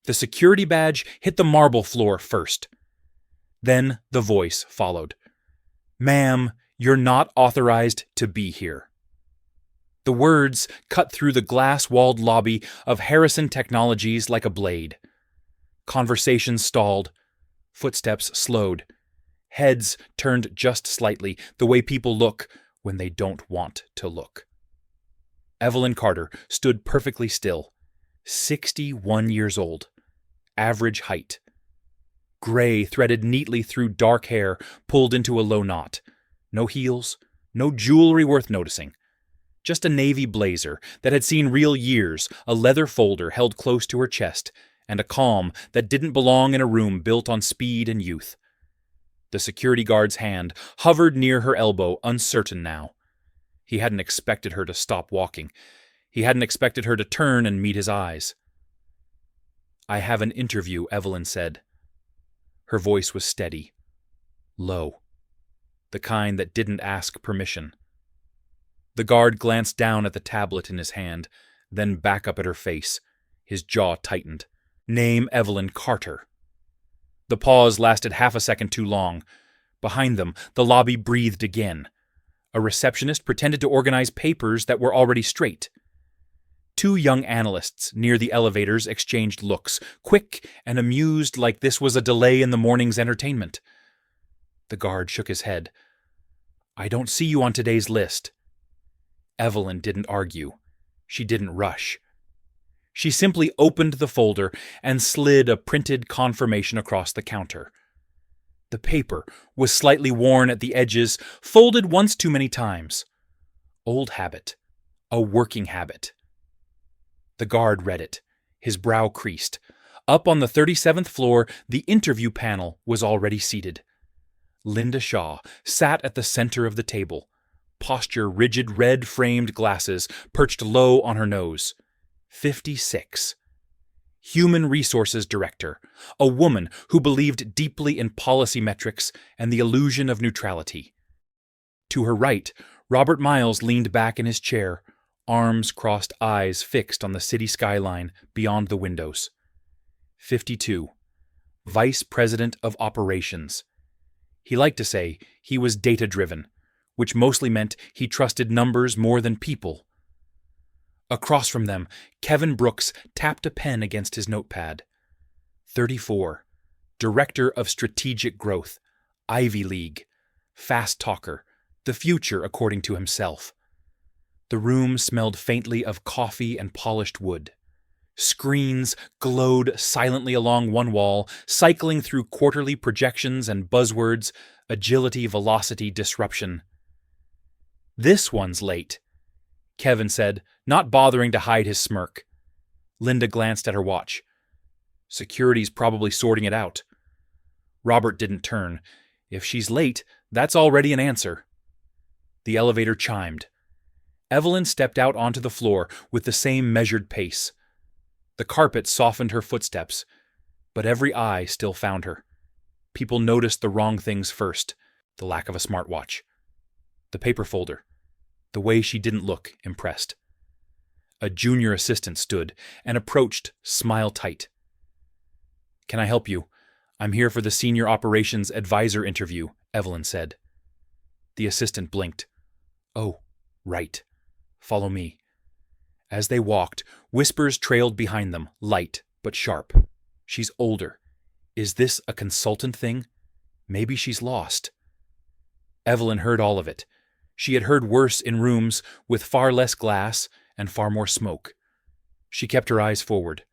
The security badge hit the marble floor first. Then the voice followed. "Ma'am, you're not authorized to be here." The words cut through the glass-walled lobby of Harrison Technologies like a blade. Conversations stalled. Footsteps slowed. Heads turned just slightly, the way people look when they don't want to look. Evelyn Carter stood perfectly still, 61 years old, average height. Gray threaded neatly through dark hair pulled into a low knot. No heels, no jewelry worth noticing. Just a navy blazer that had seen real years, a leather folder held close to her chest, and a calm that didn't belong in a room built on speed and youth. The security guard's hand hovered near her elbow, uncertain now. He hadn't expected her to stop walking. He hadn't expected her to turn and meet his eyes. "I have an interview," Evelyn said. Her voice was steady, low, the kind that didn't ask permission. The guard glanced down at the tablet in his hand, then back up at her face. His jaw tightened. "Name Evelyn Carter." The pause lasted half a second too long. Behind them, the lobby breathed again. A receptionist pretended to organize papers that were already straight. Two young analysts near the elevators exchanged looks, quick and amused, like this was a delay in the morning's entertainment. The guard shook his head. "I don't see you on today's list." Evelyn didn't argue. She didn't rush. She simply opened the folder and slid a printed confirmation across the counter. The paper was slightly worn at the edges, folded once too many times. Old habit. A working habit. The guard read it, his brow creased. Up on the 37th floor, the interview panel was already seated. Linda Shaw sat at the center of the table, posture rigid, red-framed glasses perched low on her nose. 56. Human Resources Director, a woman who believed deeply in policy metrics and the illusion of neutrality. To her right, Robert Miles leaned back in his chair, arms crossed, eyes fixed on the city skyline beyond the windows. 52. Vice President of Operations. He liked to say he was data-driven, which mostly meant he trusted numbers more than people. Across from them, Kevin Brooks tapped a pen against his notepad. 34. Director of Strategic Growth, Ivy League, fast talker, the future according to himself. The room smelled faintly of coffee and polished wood. Screens glowed silently along one wall, cycling through quarterly projections and buzzwords, agility, velocity, disruption. "This one's late," Kevin said, not bothering to hide his smirk. Linda glanced at her watch. "Security's probably sorting it out." Robert didn't turn. If she's late, that's already an answer. The elevator chimed. Evelyn stepped out onto the floor with the same measured pace. The carpet softened her footsteps, but every eye still found her. People noticed the wrong things first, the lack of a smartwatch, the paper folder, the way she didn't look impressed. A junior assistant stood and approached, smile tight. "Can I help you? I'm here for the Senior Operations Advisor interview," Evelyn said. The assistant blinked. "Oh, right. Follow me." As they walked, whispers trailed behind them, light but sharp. "She's older. Is this a consultant thing? Maybe she's lost." Evelyn heard all of it. She had heard worse in rooms with far less glass and far more smoke. She kept her eyes forward.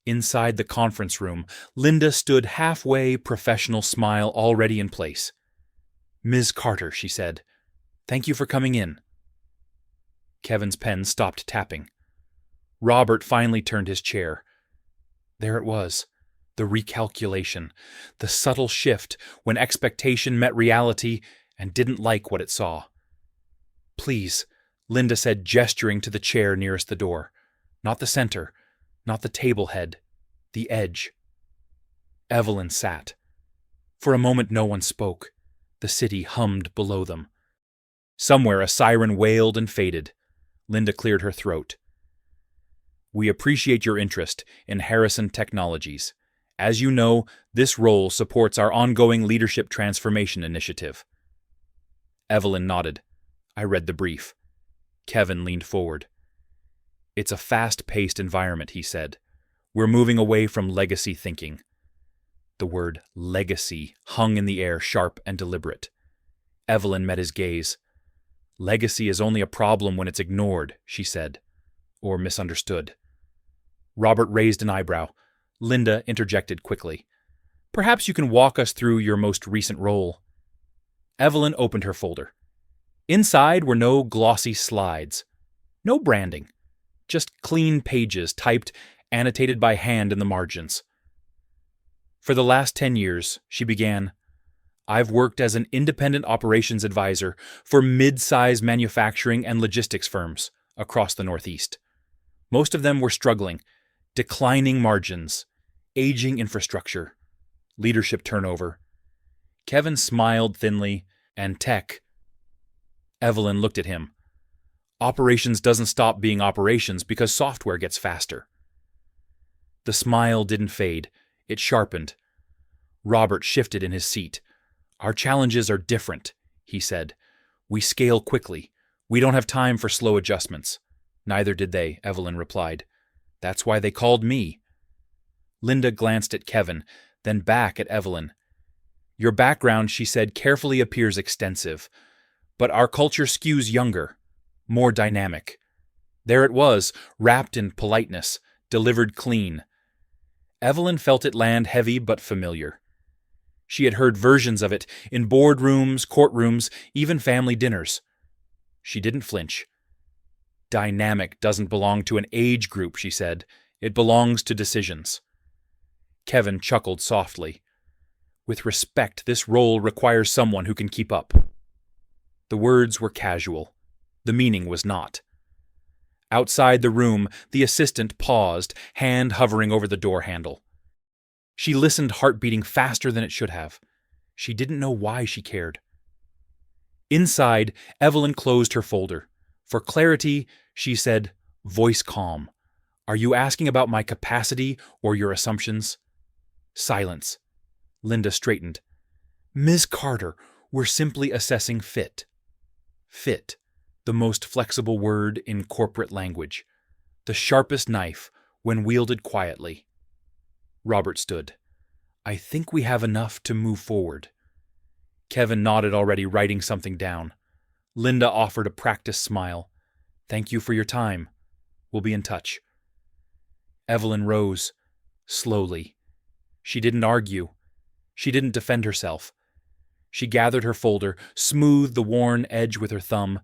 Inside the conference room, Linda stood halfway, professional smile already in place. "Ms. Carter," she said, "thank you for coming in." Kevin's pen stopped tapping. Robert finally turned his chair. There it was, the recalculation, the subtle shift when expectation met reality and didn't like what it saw. "Please," Linda said, gesturing to the chair nearest the door. "Not the center, not the table head, the edge." Evelyn sat. For a moment no one spoke. The city hummed below them. Somewhere a siren wailed and faded. Linda cleared her throat. We appreciate your interest in Harrison Technologies. As you know, this role supports our ongoing leadership transformation initiative. Evelyn nodded. I read the brief. Kevin leaned forward. It's a fast-paced environment, he said. We're moving away from legacy thinking. The word legacy hung in the air, sharp and deliberate. Evelyn met his gaze. Legacy is only a problem when it's ignored, she said, or misunderstood. Robert raised an eyebrow. Linda interjected quickly. Perhaps you can walk us through your most recent role. Evelyn opened her folder. Inside were no glossy slides, no branding, just clean pages typed, annotated by hand in the margins. For the last 10 years, she began, I've worked as an independent operations advisor for mid-size manufacturing and logistics firms across the Northeast. Most of them were struggling, declining margins, aging infrastructure, leadership turnover. Kevin smiled thinly, and tech. Evelyn looked at him. Operations doesn't stop being operations because software gets faster. The smile didn't fade. It sharpened. Robert shifted in his seat. Our challenges are different, he said. We scale quickly. We don't have time for slow adjustments. Neither did they, Evelyn replied. That's why they called me. Linda glanced at Kevin, then back at Evelyn. Your background, she said, carefully appears extensive, but our culture skews younger, more dynamic. There it was, wrapped in politeness, delivered clean. Evelyn felt it land heavy but familiar. She had heard versions of it in boardrooms, courtrooms, even family dinners. She didn't flinch. Dynamic doesn't belong to an age group, she said. It belongs to decisions. Kevin chuckled softly. With respect, this role requires someone who can keep up. The words were casual. The meaning was not. Outside the room, the assistant paused, hand hovering over the door handle. She listened, heart beating faster than it should have. She didn't know why she cared. Inside, Evelyn closed her folder. For clarity, she said, voice calm. Are you asking about my capacity or your assumptions? Silence. Linda straightened. Ms. Carter, we're simply assessing fit. Fit, the most flexible word in corporate language. The sharpest knife when wielded quietly. Robert stood. I think we have enough to move forward. Kevin nodded, already writing something down. Linda offered a practiced smile. Thank you for your time. We'll be in touch. Evelyn rose, slowly. She didn't argue. She didn't defend herself. She gathered her folder, smoothed the worn edge with her thumb,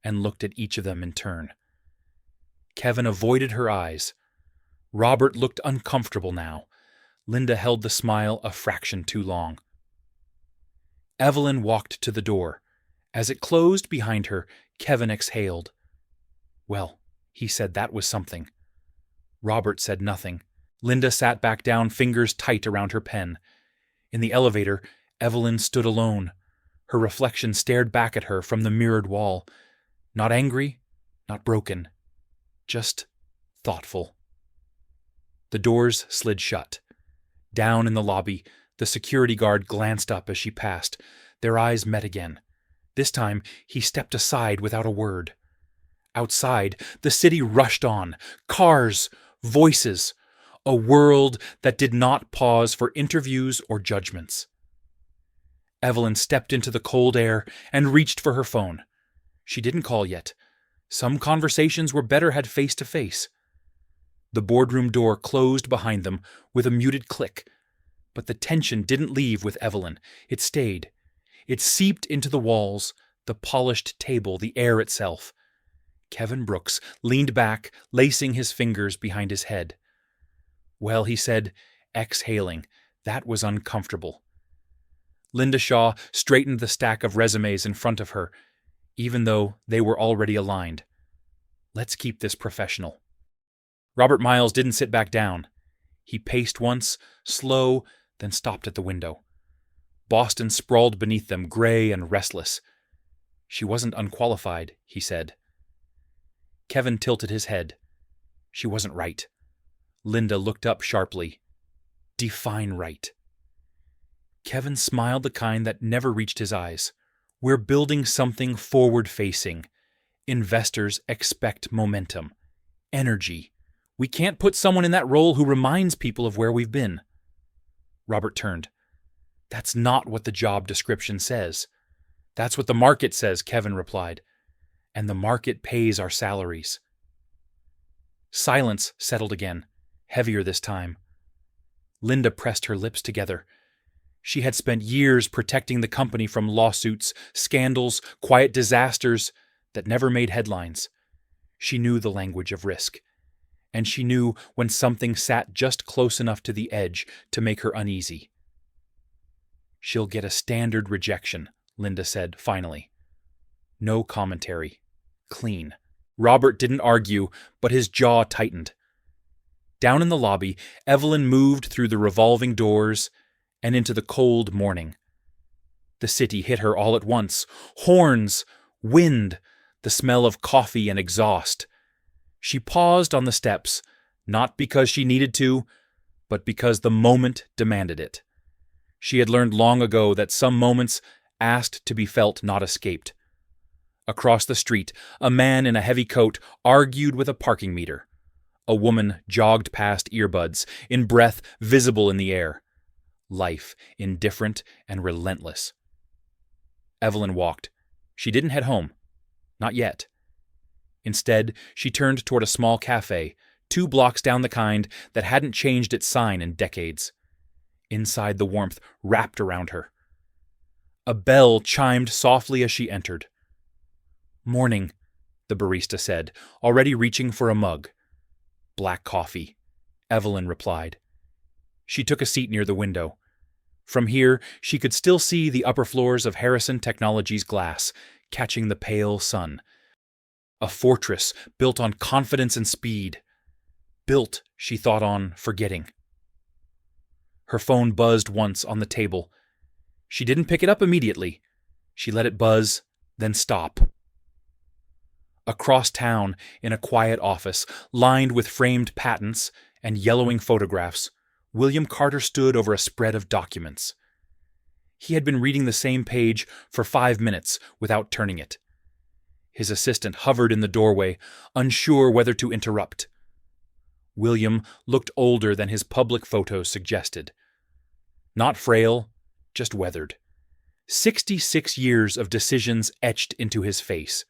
and looked at each of them in turn. Kevin avoided her eyes. Robert looked uncomfortable now. Linda held the smile a fraction too long. Evelyn walked to the door. As it closed behind her, Kevin exhaled. Well, he said that was something. Robert said nothing. Linda sat back down, fingers tight around her pen. In the elevator, Evelyn stood alone. Her reflection stared back at her from the mirrored wall. Not angry, not broken, just thoughtful. The doors slid shut. Down in the lobby, the security guard glanced up as she passed. Their eyes met again. This time, he stepped aside without a word. Outside, the city rushed on. Cars, voices, a world that did not pause for interviews or judgments. Evelyn stepped into the cold air and reached for her phone. She didn't call yet. Some conversations were better had face-to-face. The boardroom door closed behind them with a muted click. But the tension didn't leave with Evelyn. It stayed. It seeped into the walls, the polished table, the air itself. Kevin Brooks leaned back, lacing his fingers behind his head. Well, he said, exhaling, that was uncomfortable. Linda Shaw straightened the stack of resumes in front of her, even though they were already aligned. Let's keep this professional. Robert Miles didn't sit back down. He paced once, slow, then stopped at the window. Boston sprawled beneath them, gray and restless. She wasn't unqualified, he said. Kevin tilted his head. She wasn't right. Linda looked up sharply. Define right. Kevin smiled, the kind that never reached his eyes. We're building something forward-facing. Investors expect momentum. Energy. We can't put someone in that role who reminds people of where we've been. Robert turned. That's not what the job description says. That's what the market says, Kevin replied. And the market pays our salaries. Silence settled again, heavier this time. Linda pressed her lips together. She had spent years protecting the company from lawsuits, scandals, quiet disasters that never made headlines. She knew the language of risk. And she knew when something sat just close enough to the edge to make her uneasy. She'll get a standard rejection, Linda said finally. No commentary. Clean. Robert didn't argue, but his jaw tightened. Down in the lobby, Evelyn moved through the revolving doors and into the cold morning. The city hit her all at once. Horns, wind, the smell of coffee and exhaust. She paused on the steps, not because she needed to, but because the moment demanded it. She had learned long ago that some moments asked to be felt, not escaped. Across the street, a man in a heavy coat argued with a parking meter. A woman jogged past, earbuds, in breath visible in the air. Life, indifferent and relentless. Evelyn walked. She didn't head home. Not yet. Instead, she turned toward a small cafe, 2 blocks down the kind that hadn't changed its sign in decades. Inside, the warmth wrapped around her. A bell chimed softly as she entered. Morning, the barista said, already reaching for a mug. Black coffee, Evelyn replied. She took a seat near the window. From here, she could still see the upper floors of Harrison Technologies' glass, catching the pale sun. A fortress built on confidence and speed. Built, she thought, on forgetting. Her phone buzzed once on the table. She didn't pick it up immediately. She let it buzz, then stop. Across town, in a quiet office, lined with framed patents and yellowing photographs, William Carter stood over a spread of documents. He had been reading the same page for 5 minutes without turning it. His assistant hovered in the doorway, unsure whether to interrupt. William looked older than his public photos suggested. Not frail, just weathered. 66 years of decisions etched into his face.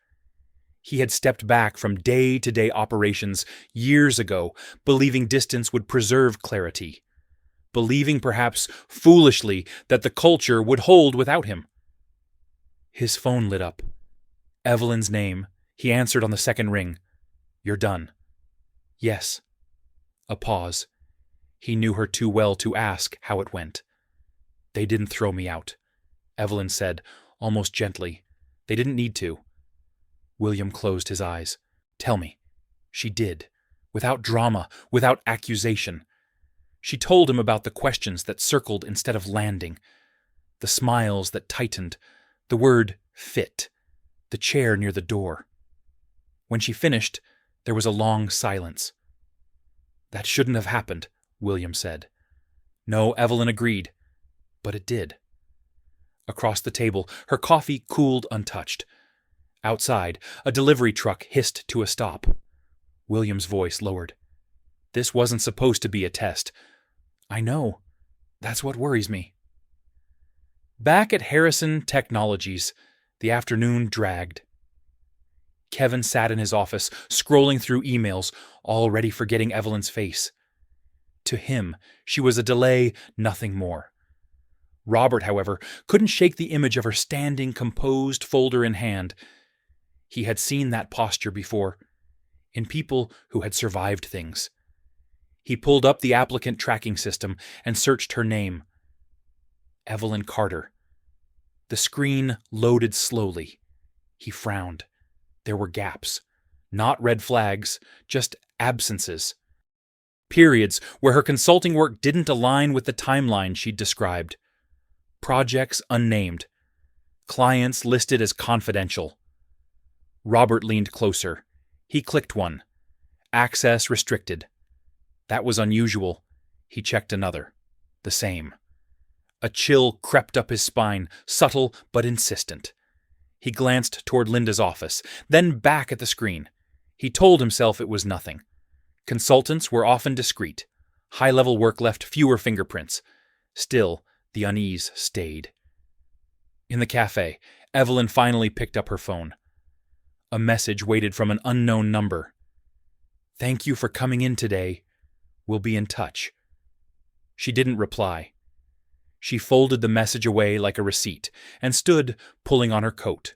He had stepped back from day-to-day operations years ago, believing distance would preserve clarity. Believing, perhaps foolishly, that the culture would hold without him. His phone lit up. Evelyn's name. He answered on the second ring. You're done. Yes. A pause. He knew her too well to ask how it went. They didn't throw me out, Evelyn said, almost gently. They didn't need to. William closed his eyes. Tell me. She did. Without drama, without accusation. She told him about the questions that circled instead of landing. The smiles that tightened. The word fit. The chair near the door. When she finished, there was a long silence. That shouldn't have happened, William said. No, Evelyn agreed. But it did. Across the table, her coffee cooled untouched. Outside, a delivery truck hissed to a stop. William's voice lowered. This wasn't supposed to be a test. I know. That's what worries me. Back at Harrison Technologies, the afternoon dragged. Kevin sat in his office, scrolling through emails, already forgetting Evelyn's face. To him, she was a delay, nothing more. Robert, however, couldn't shake the image of her standing, composed, folder in hand. He had seen that posture before, in people who had survived things. He pulled up the applicant tracking system and searched her name. Evelyn Carter. The screen loaded slowly. He frowned. There were gaps. Not red flags, just absences. Periods where her consulting work didn't align with the timeline she'd described. Projects unnamed. Clients listed as confidential. Robert leaned closer. He clicked one. Access restricted. That was unusual. He checked another. The same. A chill crept up his spine, subtle but insistent. He glanced toward Linda's office, then back at the screen. He told himself it was nothing. Consultants were often discreet. High-level work left fewer fingerprints. Still, the unease stayed. In the cafe, Evelyn finally picked up her phone. A message waited from an unknown number. "Thank you for coming in today. We'll be in touch." She didn't reply. She folded the message away like a receipt and stood pulling on her coat.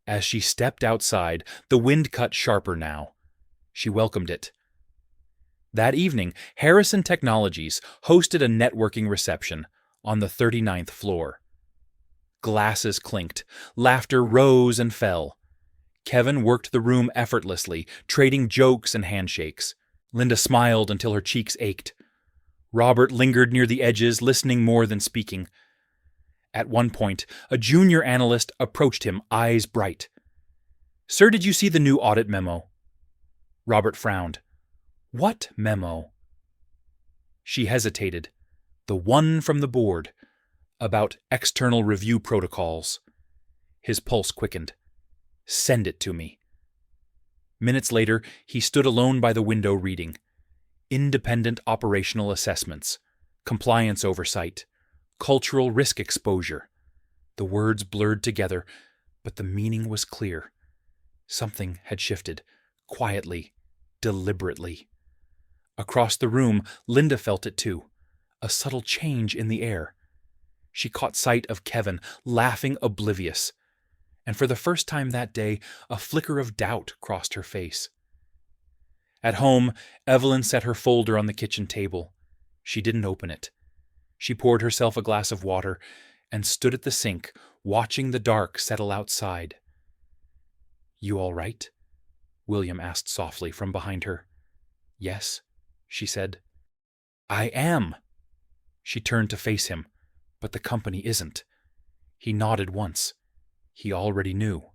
As she stepped outside, the wind cut sharper now. She welcomed it. That evening, Harrison Technologies hosted a networking reception on the 39th floor. Glasses clinked, laughter rose and fell. Kevin worked the room effortlessly, trading jokes and handshakes. Linda smiled until her cheeks ached. Robert lingered near the edges, listening more than speaking. At one point, a junior analyst approached him, eyes bright. "Sir, did you see the new audit memo?" Robert frowned. "What memo?" She hesitated. "The one from the board, about external review protocols." His pulse quickened. "Send it to me." Minutes later, he stood alone by the window reading. Independent operational assessments, compliance oversight, cultural risk exposure. The words blurred together, but the meaning was clear. Something had shifted, quietly, deliberately. Across the room, Linda felt it too, a subtle change in the air. She caught sight of Kevin, laughing oblivious. And for the first time that day, a flicker of doubt crossed her face. At home, Evelyn set her folder on the kitchen table. She didn't open it. She poured herself a glass of water and stood at the sink, watching the dark settle outside. "You all right?" William asked softly from behind her. "Yes," she said. "I am." She turned to face him, but the company isn't. He nodded once. He already knew.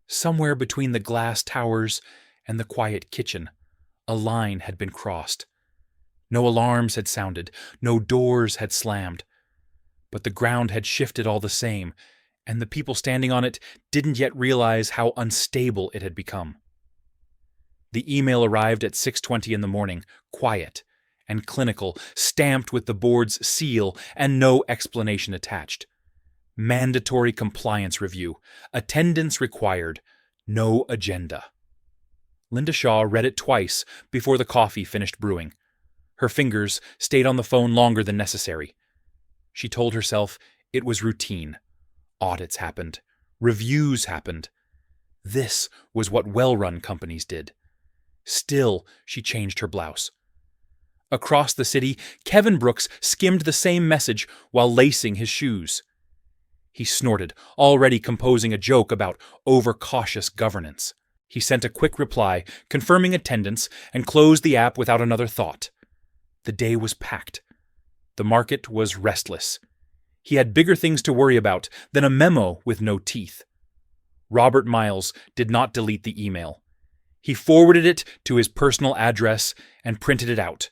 Somewhere between the glass towers and the quiet kitchen, a line had been crossed. No alarms had sounded, no doors had slammed. But the ground had shifted all the same, and the people standing on it didn't yet realize how unstable it had become. The email arrived at 6:20 in the morning, quiet and clinical, stamped with the board's seal and no explanation attached. Mandatory compliance review. Attendance required. No agenda. Linda Shaw read it twice before the coffee finished brewing. Her fingers stayed on the phone longer than necessary. She told herself it was routine. Audits happened. Reviews happened. This was what well-run companies did. Still, she changed her blouse. Across the city, Kevin Brooks skimmed the same message while lacing his shoes. He snorted, already composing a joke about overcautious governance. He sent a quick reply, confirming attendance, and closed the app without another thought. The day was packed. The market was restless. He had bigger things to worry about than a memo with no teeth. Robert Miles did not delete the email. He forwarded it to his personal address and printed it out.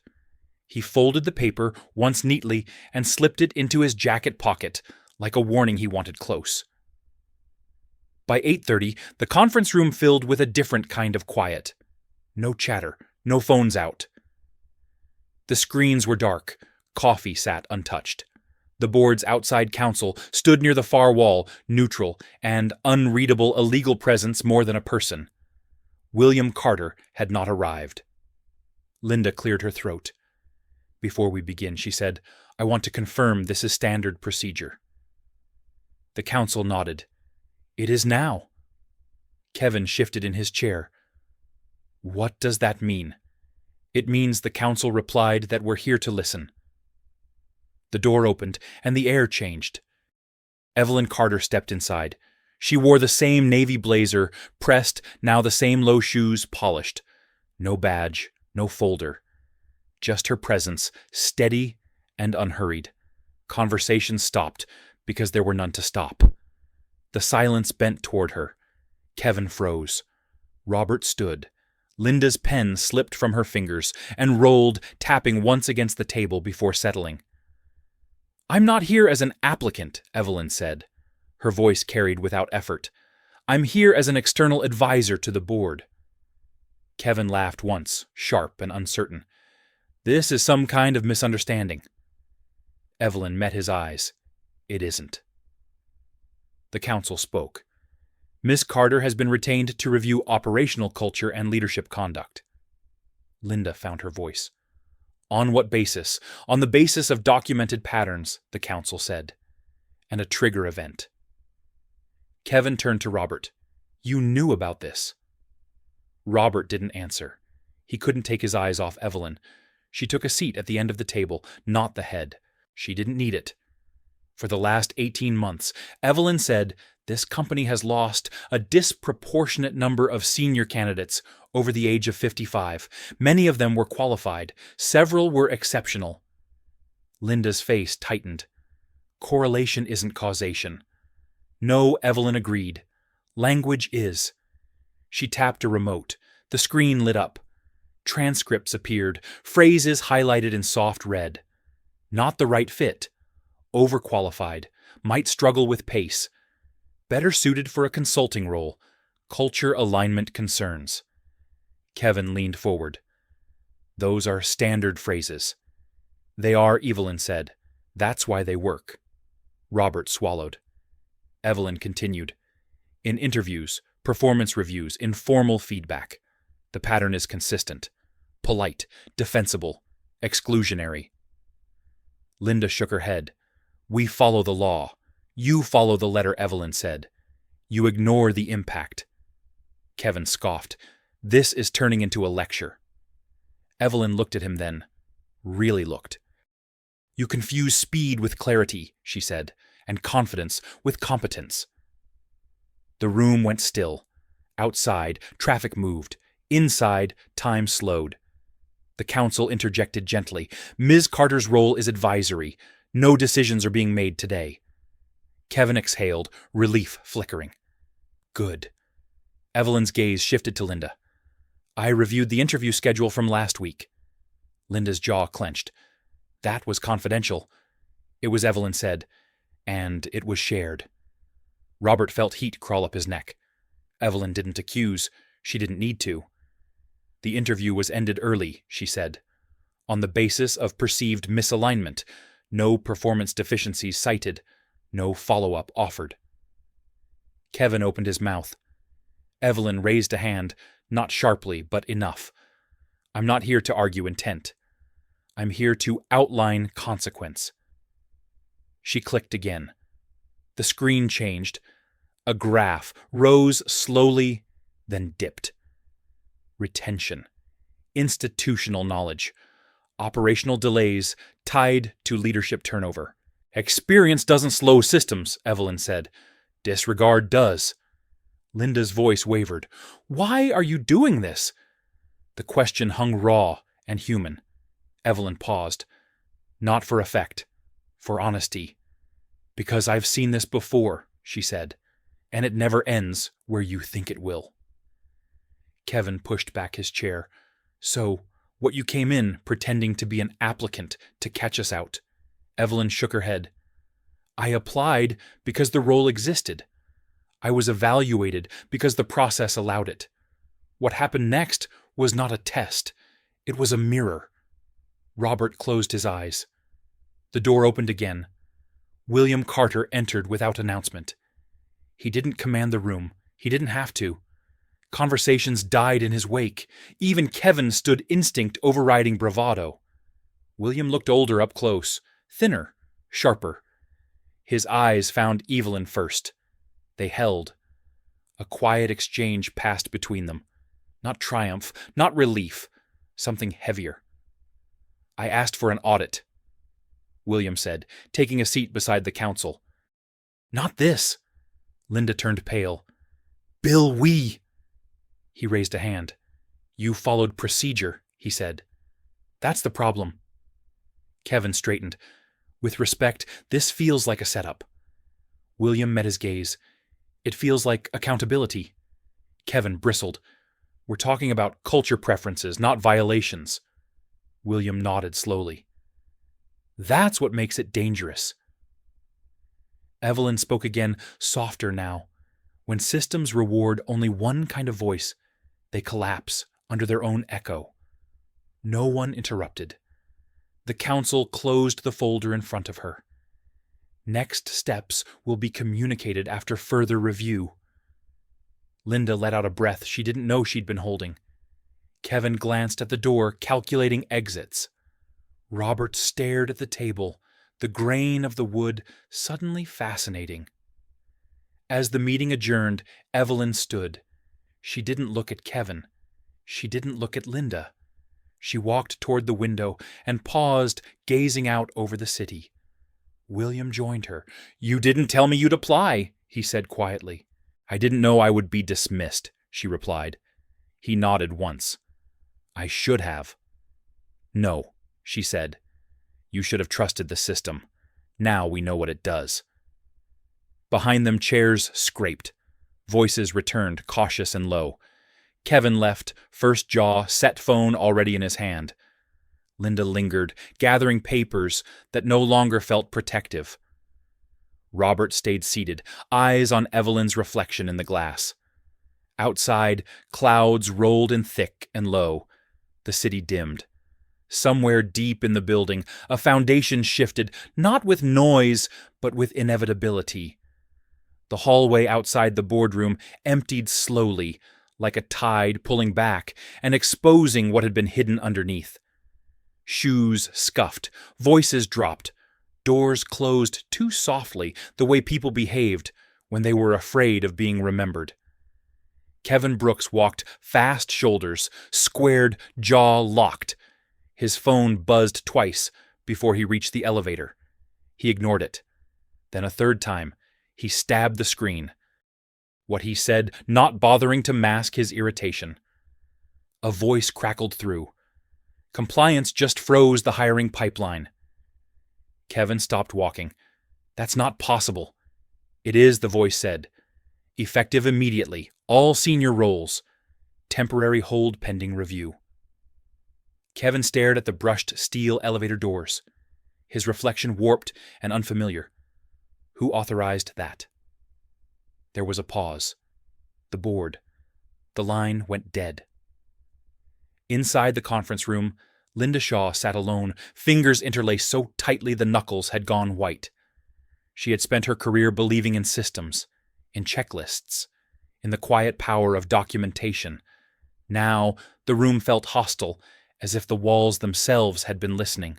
He folded the paper once neatly and slipped it into his jacket pocket, like a warning he wanted close. By 8:30, the conference room filled with a different kind of quiet. No chatter, no phones out. The screens were dark. Coffee sat untouched. The board's outside counsel stood near the far wall, neutral and unreadable, a legal presence more than a person. William Carter had not arrived. Linda cleared her throat. "Before we begin," she said, "I want to confirm this is standard procedure." The counsel nodded. "It is now." Kevin shifted in his chair. "What does that mean?" "It means," the counsel replied, "that we're here to listen." The door opened, and the air changed. Evelyn Carter stepped inside. She wore the same navy blazer, pressed, now the same low shoes, polished. No badge, no folder. Just her presence, steady and unhurried. Conversation stopped, because there were none to stop. The silence bent toward her. Kevin froze. Robert stood, Linda's pen slipped from her fingers and rolled, tapping once against the table before settling. "I'm not here as an applicant," Evelyn said. Her voice carried without effort. "I'm here as an external advisor to the board." Kevin laughed once, sharp and uncertain. "This is some kind of misunderstanding." Evelyn met his eyes. "It isn't." The council spoke. "Miss Carter has been retained to review operational culture and leadership conduct." Linda found her voice. "On what basis?" "On the basis of documented patterns," the council said, "and a trigger event." Kevin turned to Robert. "You knew about this." Robert didn't answer. He couldn't take his eyes off Evelyn. She took a seat at the end of the table, not the head. She didn't need it. For the last 18 months, Evelyn said, this company has lost a disproportionate number of senior candidates over the age of 55. Many of them were qualified. Several were exceptional. Linda's face tightened. Correlation isn't causation. No, Evelyn agreed. Language is. She tapped a remote. The screen lit up. Transcripts appeared, phrases highlighted in soft red. Not the right fit. Overqualified. Might struggle with pace. Better suited for a consulting role. Culture alignment concerns. Kevin leaned forward. "Those are standard phrases." "They are," Evelyn said. "That's why they work." Robert swallowed. Evelyn continued. "In interviews, performance reviews, informal feedback, the pattern is consistent. Polite, defensible, exclusionary." Linda shook her head. "We follow the law. You follow the letter," Evelyn said. "You ignore the impact." Kevin scoffed. "This is turning into a lecture." Evelyn looked at him then. Really looked. "You confuse speed with clarity," she said, "and confidence with competence." The room went still. Outside, traffic moved. Inside, time slowed. The council interjected gently. "Ms. Carter's role is advisory. No decisions are being made today." Kevin exhaled, relief flickering. "Good." Evelyn's gaze shifted to Linda. "I reviewed the interview schedule from last week." Linda's jaw clenched. "That was confidential." "It was," Evelyn said, "and it was shared." Robert felt heat crawl up his neck. Evelyn didn't accuse. She didn't need to. "The interview was ended early," she said, "on the basis of perceived misalignment. No performance deficiencies cited. No follow-up offered." Kevin opened his mouth. Evelyn raised a hand, not sharply, but enough. "I'm not here to argue intent. I'm here to outline consequence." She clicked again. The screen changed. A graph rose slowly, then dipped. Retention. Institutional knowledge. Operational delays tied to leadership turnover. "Experience doesn't slow systems," Evelyn said. "Disregard does." Linda's voice wavered. "Why are you doing this?" The question hung raw and human. Evelyn paused. "Not for effect. For honesty. Because I've seen this before," she said, "and it never ends where you think it will." Kevin pushed back his chair. "So, what you came in pretending to be an applicant to catch us out?" Evelyn shook her head. "I applied because the role existed. I was evaluated because the process allowed it. What happened next was not a test. It was a mirror." Robert closed his eyes. The door opened again. William Carter entered without announcement. He didn't command the room. He didn't have to. Conversations died in his wake. Even Kevin stood instinct overriding bravado. William looked older up close, thinner, sharper. His eyes found Evelyn first. They held. A quiet exchange passed between them. Not triumph, not relief, something heavier. "I asked for an audit," William said, taking a seat beside the council. "Not this." Linda turned pale. "Bill, we..." He raised a hand. "You followed procedure," he said. "That's the problem." Kevin straightened. "With respect, this feels like a setup." William met his gaze. "It feels like accountability." Kevin bristled. We're talking about culture preferences, not violations. William nodded slowly. That's what makes it dangerous. Evelyn spoke again, softer now. When systems reward only one kind of voice, they collapse under their own echo. No one interrupted. The council closed the folder in front of her. Next steps will be communicated after further review. Linda let out a breath she didn't know she'd been holding. Kevin glanced at the door, calculating exits. Robert stared at the table, the grain of the wood suddenly fascinating. As the meeting adjourned, Evelyn stood. She didn't look at Kevin. She didn't look at Linda. She walked toward the window and paused, gazing out over the city. William joined her. "You didn't tell me you'd apply," he said quietly. "I didn't know I would be dismissed," she replied. He nodded once. "I should have." "No," she said. "You should have trusted the system. Now we know what it does." Behind them, chairs scraped. Voices returned, cautious and low. Kevin left, first jaw, set phone already in his hand. Linda lingered, gathering papers that no longer felt protective. Robert stayed seated, eyes on Evelyn's reflection in the glass. Outside, clouds rolled in thick and low. The city dimmed. Somewhere deep in the building, a foundation shifted, not with noise, but with inevitability. The hallway outside the boardroom emptied slowly, like a tide pulling back and exposing what had been hidden underneath. Shoes scuffed, voices dropped, doors closed too softly, the way people behaved when they were afraid of being remembered. Kevin Brooks walked fast shoulders, squared, jaw locked. His phone buzzed twice before he reached the elevator. He ignored it. Then a third time, he stabbed the screen. What he said, not bothering to mask his irritation. A voice crackled through. Compliance just froze the hiring pipeline. Kevin stopped walking. "That's not possible." "It is," the voice said. "Effective immediately. All senior roles. Temporary hold pending review." Kevin stared at the brushed steel elevator doors. His reflection warped and unfamiliar. Who authorized that? There was a pause. The board. The line went dead. Inside the conference room, Linda Shaw sat alone, fingers interlaced so tightly the knuckles had gone white. She had spent her career believing in systems, in checklists, in the quiet power of documentation. Now the room felt hostile, as if the walls themselves had been listening.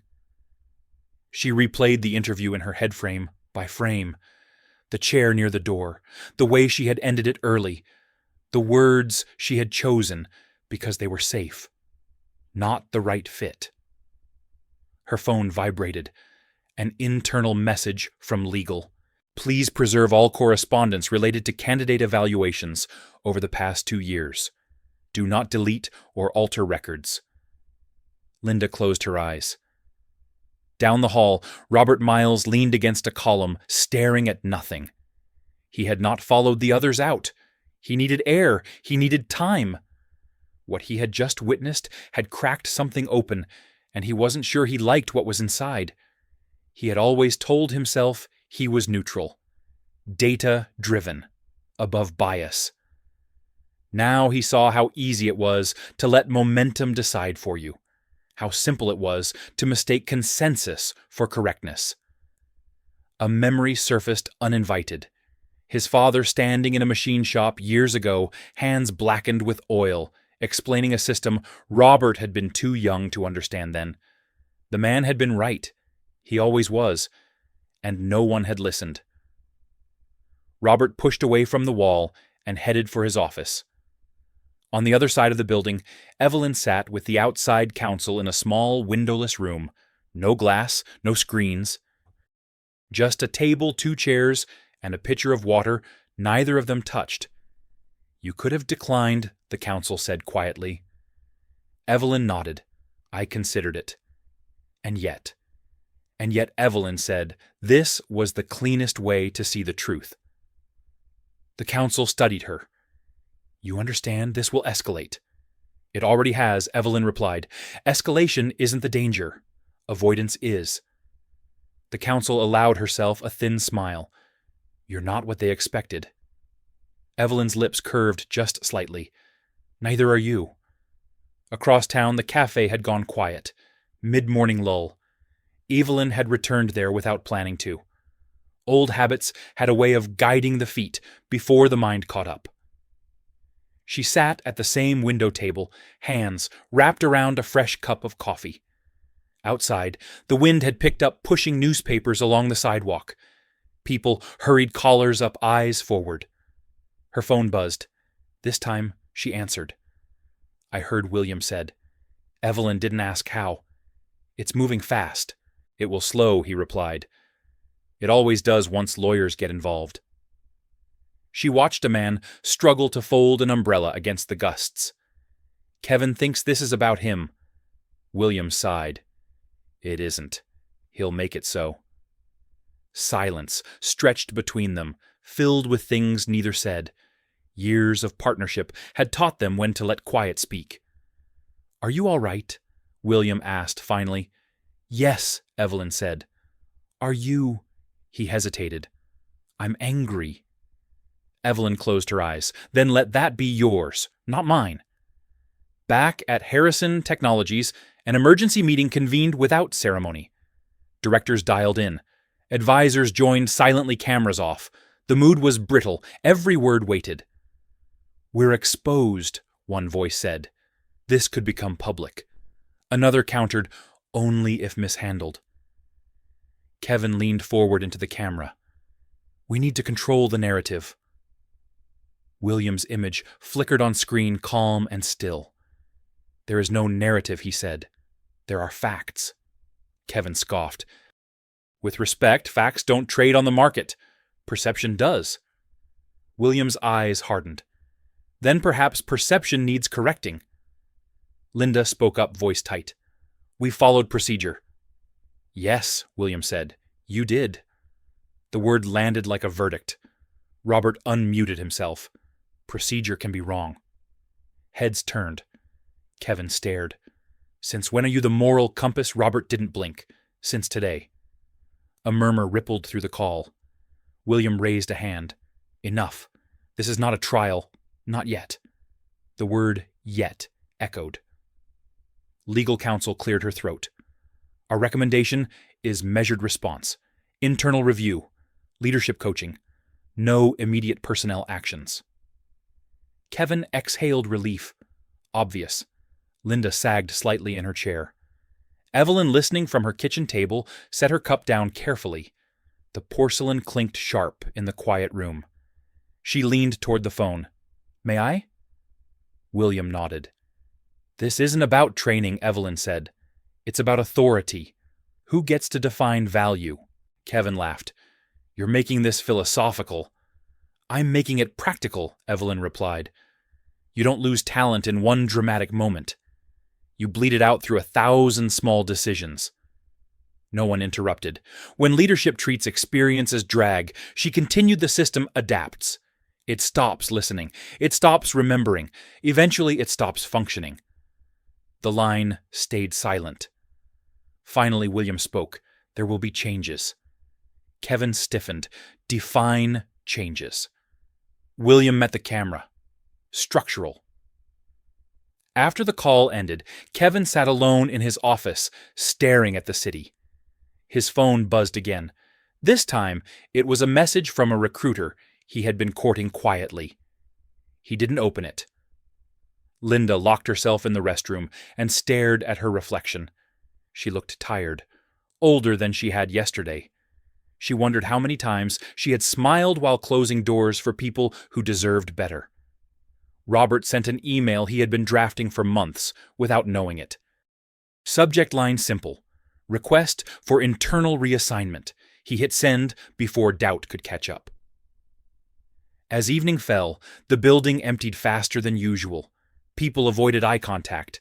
She replayed the interview in her head frame by frame. The chair near the door, the way she had ended it early, the words she had chosen because they were safe. Not the right fit. Her phone vibrated. An internal message from legal. "Please preserve all correspondence related to candidate evaluations over the past 2 years. Do not delete or alter records." Linda closed her eyes. Down the hall, Robert Miles leaned against a column, staring at nothing. He had not followed the others out. He needed air. He needed time. What he had just witnessed had cracked something open, and he wasn't sure he liked what was inside. He had always told himself he was neutral. Data-driven. Above bias. Now he saw how easy it was to let momentum decide for you. How simple it was to mistake consensus for correctness. A memory surfaced uninvited. His father standing in a machine shop years ago, hands blackened with oil, explaining a system Robert had been too young to understand then. The man had been right. He always was. And no one had listened. Robert pushed away from the wall and headed for his office. On the other side of the building, Evelyn sat with the outside counsel in a small, windowless room. No glass, no screens. Just a table, 2 chairs, and a pitcher of water, neither of them touched. "You could have declined," the counsel said quietly. Evelyn nodded. "I considered it." And yet Evelyn said this was the cleanest way to see the truth. The counsel studied her. "You understand, this will escalate. It already has, Evelyn replied. Escalation isn't the danger. Avoidance is. The counsel allowed herself a thin smile. You're not what they expected. Evelyn's lips curved just slightly. Neither are you. Across town, the cafe had gone quiet. Mid-morning lull. Evelyn had returned there without planning to. Old habits had a way of guiding the feet before the mind caught up. She sat at the same window table, hands wrapped around a fresh cup of coffee. Outside, the wind had picked up, pushing newspapers along the sidewalk. People hurried collars up, eyes forward. Her phone buzzed. This time, she answered. I heard William said. Evelyn didn't ask how. It's moving fast. It will slow, he replied. It always does once lawyers get involved. She watched a man struggle to fold an umbrella against the gusts. Kevin thinks this is about him. William sighed. It isn't. He'll make it so. Silence stretched between them, filled with things neither said. Years of partnership had taught them when to let quiet speak. Are you all right? William asked finally. Yes, Evelyn said. Are you? He hesitated. I'm angry. Evelyn closed her eyes. Then let that be yours, not mine. Back at Harrison Technologies, an emergency meeting convened without ceremony. Directors dialed in. Advisors joined silently, cameras off. The mood was brittle. Every word weighted. We're exposed, one voice said. This could become public. Another countered, only if mishandled. Kevin leaned forward into the camera. We need to control the narrative. William's image flickered on screen, calm and still. There is no narrative, he said. There are facts. Kevin scoffed. With respect, facts don't trade on the market. Perception does. William's eyes hardened. Then perhaps perception needs correcting. Linda spoke up, voice tight. We followed procedure. Yes, William said. You did. The word landed like a verdict. Robert unmuted himself. Procedure can be wrong. Heads turned. Kevin stared. Since when are you the moral compass? Robert didn't blink. Since today. A murmur rippled through the call. William raised a hand. Enough. This is not a trial. Not yet. The word yet echoed. Legal counsel cleared her throat. Our recommendation is measured response, internal review, leadership coaching, no immediate personnel actions. Kevin exhaled relief. Obvious. Linda sagged slightly in her chair. Evelyn, listening from her kitchen table, set her cup down carefully. The porcelain clinked sharp in the quiet room. She leaned toward the phone. May I? William nodded. This isn't about training, Evelyn said. It's about authority. Who gets to define value? Kevin laughed. You're making this philosophical. I'm making it practical, Evelyn replied. You don't lose talent in one dramatic moment. You bleed it out through 1,000 small decisions. No one interrupted. When leadership treats experience as drag, she continued, the system adapts. It stops listening. It stops remembering. Eventually, it stops functioning. The line stayed silent. Finally, William spoke. There will be changes. Kevin stiffened. Define changes. William met the camera. Structural. After the call ended, Kevin sat alone in his office, staring at the city. His phone buzzed again. This time, it was a message from a recruiter he had been courting quietly. He didn't open it. Linda locked herself in the restroom and stared at her reflection. She looked tired, older than she had yesterday. She wondered how many times she had smiled while closing doors for people who deserved better. Robert sent an email he had been drafting for months without knowing it. Subject line simple. Request for internal reassignment. He hit send before doubt could catch up. As evening fell, the building emptied faster than usual. People avoided eye contact.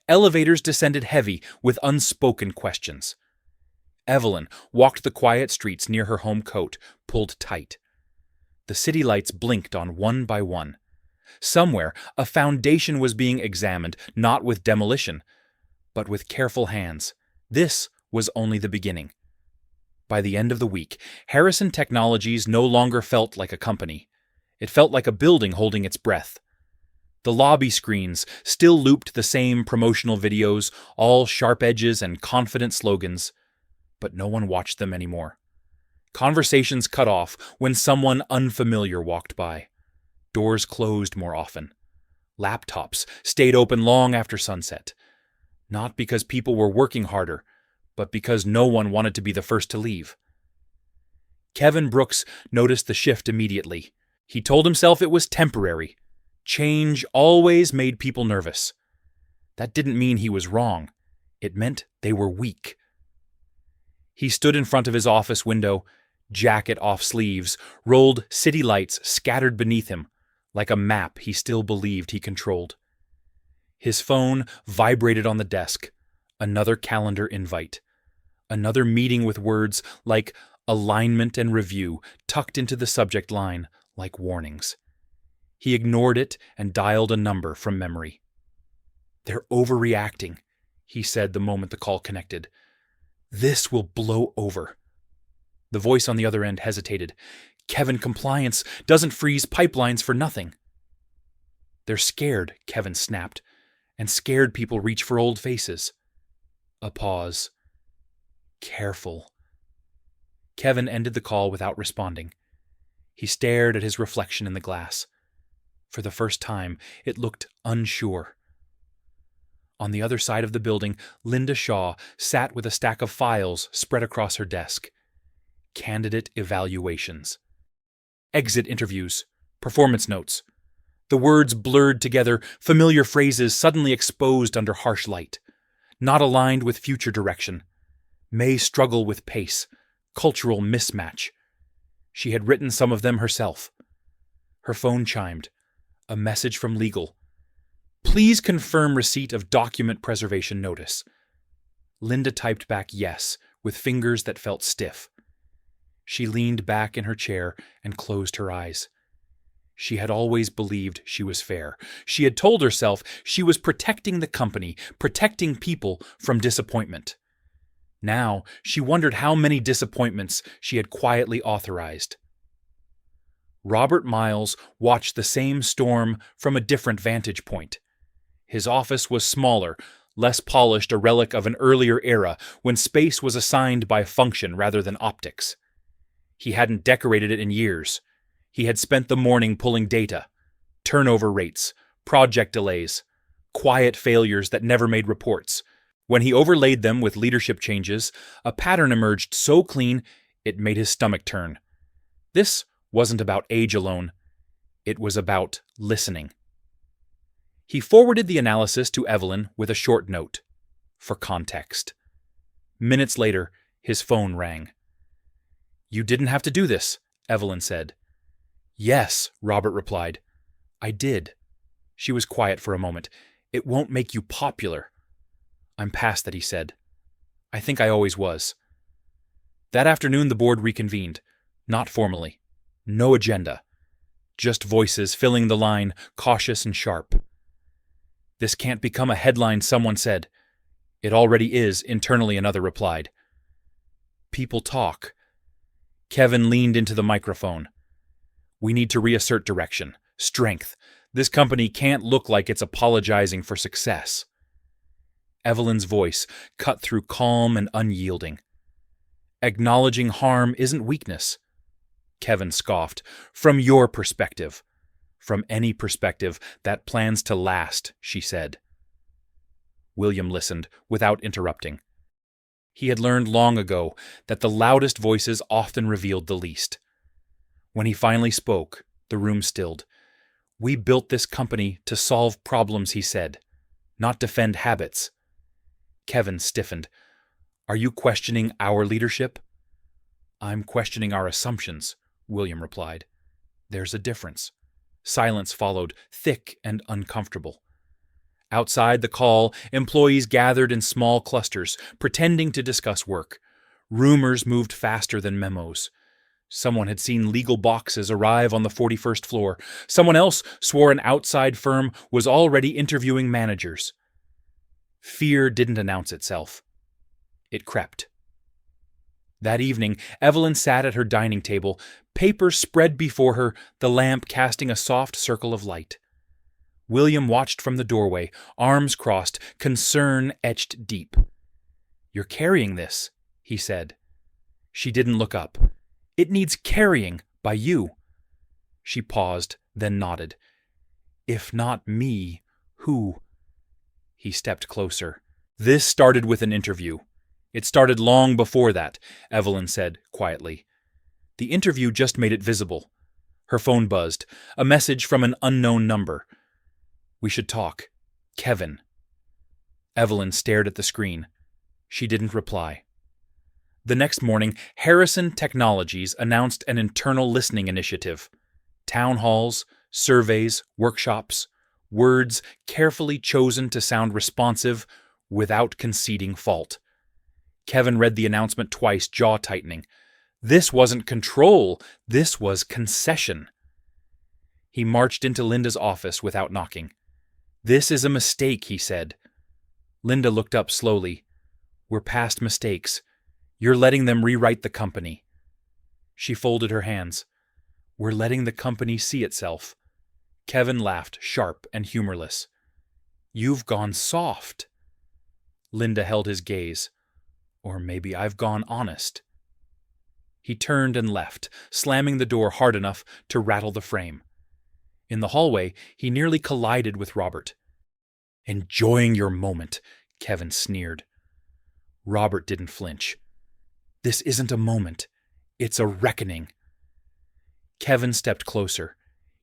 Elevators descended heavy with unspoken questions. Evelyn walked the quiet streets near her home coat, pulled tight. The city lights blinked on one by one. Somewhere, a foundation was being examined, not with demolition, but with careful hands. This was only the beginning. By the end of the week, Harrison Technologies no longer felt like a company. It felt like a building holding its breath. The lobby screens still looped the same promotional videos, all sharp edges and confident slogans, but no one watched them anymore. Conversations cut off when someone unfamiliar walked by. Doors closed more often. Laptops stayed open long after sunset. Not because people were working harder, but because no one wanted to be the first to leave. Kevin Brooks noticed the shift immediately. He told himself it was temporary. Change always made people nervous. That didn't mean he was wrong. It meant they were weak. He stood in front of his office window, jacket off sleeves, rolled city lights scattered beneath him, like a map he still believed he controlled. His phone vibrated on the desk. Another calendar invite. Another meeting with words like alignment and review tucked into the subject line like warnings. He ignored it and dialed a number from memory. "They're overreacting," he said the moment the call connected. "This will blow over." The voice on the other end hesitated. "Kevin, compliance doesn't freeze pipelines for nothing." "They're scared," Kevin snapped, "and scared people reach for old faces." A pause. "Careful." Kevin ended the call without responding. He stared at his reflection in the glass. For the first time, it looked unsure. On the other side of the building, Linda Shaw sat with a stack of files spread across her desk. Candidate evaluations. Exit interviews. Performance notes. The words blurred together, familiar phrases suddenly exposed under harsh light. Not aligned with future direction. May struggle with pace. Cultural mismatch. She had written some of them herself. Her phone chimed. A message from legal. "Please confirm receipt of document preservation notice." Linda typed back yes, with fingers that felt stiff. She leaned back in her chair and closed her eyes. She had always believed she was fair. She had told herself she was protecting the company, protecting people from disappointment. Now she wondered how many disappointments she had quietly authorized. Robert Miles watched the same storm from a different vantage point. His office was smaller, less polished, a relic of an earlier era when space was assigned by function rather than optics. He hadn't decorated it in years. He had spent the morning pulling data, turnover rates, project delays, quiet failures that never made reports. When he overlaid them with leadership changes, a pattern emerged so clean it made his stomach turn. This wasn't about age alone. It was about listening. He forwarded the analysis to Evelyn with a short note, for context. Minutes later, his phone rang. "You didn't have to do this," Evelyn said. "Yes," Robert replied. "I did." She was quiet for a moment. "It won't make you popular." "I'm past that," he said. "I think I always was." That afternoon the board reconvened, not formally. No agenda. Just voices filling the line, cautious and sharp. "This can't become a headline," someone said. "It already is," internally another replied. "People talk." Kevin leaned into the microphone. "We need to reassert direction, strength. This company can't look like it's apologizing for success." Evelyn's voice cut through calm and unyielding. "Acknowledging harm isn't weakness." Kevin scoffed. "From your perspective." "From any perspective that plans to last," she said. William listened, without interrupting. He had learned long ago that the loudest voices often revealed the least. When he finally spoke, the room stilled. "We built this company to solve problems," he said, "not defend habits." Kevin stiffened. "Are you questioning our leadership?" "I'm questioning our assumptions," William replied. "There's a difference." Silence followed, thick and uncomfortable. Outside the call, employees gathered in small clusters, pretending to discuss work. Rumors moved faster than memos. Someone had seen legal boxes arrive on the 41st floor. Someone else swore an outside firm was already interviewing managers. Fear didn't announce itself. It crept. That evening, Evelyn sat at her dining table, paper spread before her, the lamp casting a soft circle of light. William watched from the doorway, arms crossed, concern etched deep. "You're carrying this," he said. She didn't look up. "It needs carrying by you." She paused, then nodded. "If not me, who?" He stepped closer. "This started with an interview. It started long before that," Evelyn said quietly. "The interview just made it visible." Her phone buzzed, a message from an unknown number. "We should talk. Kevin." Evelyn stared at the screen. She didn't reply. The next morning, Harrison Technologies announced an internal listening initiative. Town halls, surveys, workshops, words carefully chosen to sound responsive without conceding fault. Kevin read the announcement twice, jaw tightening. This wasn't control, this was concession. He marched into Linda's office without knocking. "This is a mistake," he said. Linda looked up slowly. "We're past mistakes. You're letting them rewrite the company." She folded her hands. "We're letting the company see itself." Kevin laughed, sharp and humorless. "You've gone soft." Linda held his gaze. "Or maybe I've gone honest." He turned and left, slamming the door hard enough to rattle the frame. In the hallway, he nearly collided with Robert. "Enjoying your moment," Kevin sneered. Robert didn't flinch. "This isn't a moment. It's a reckoning." Kevin stepped closer.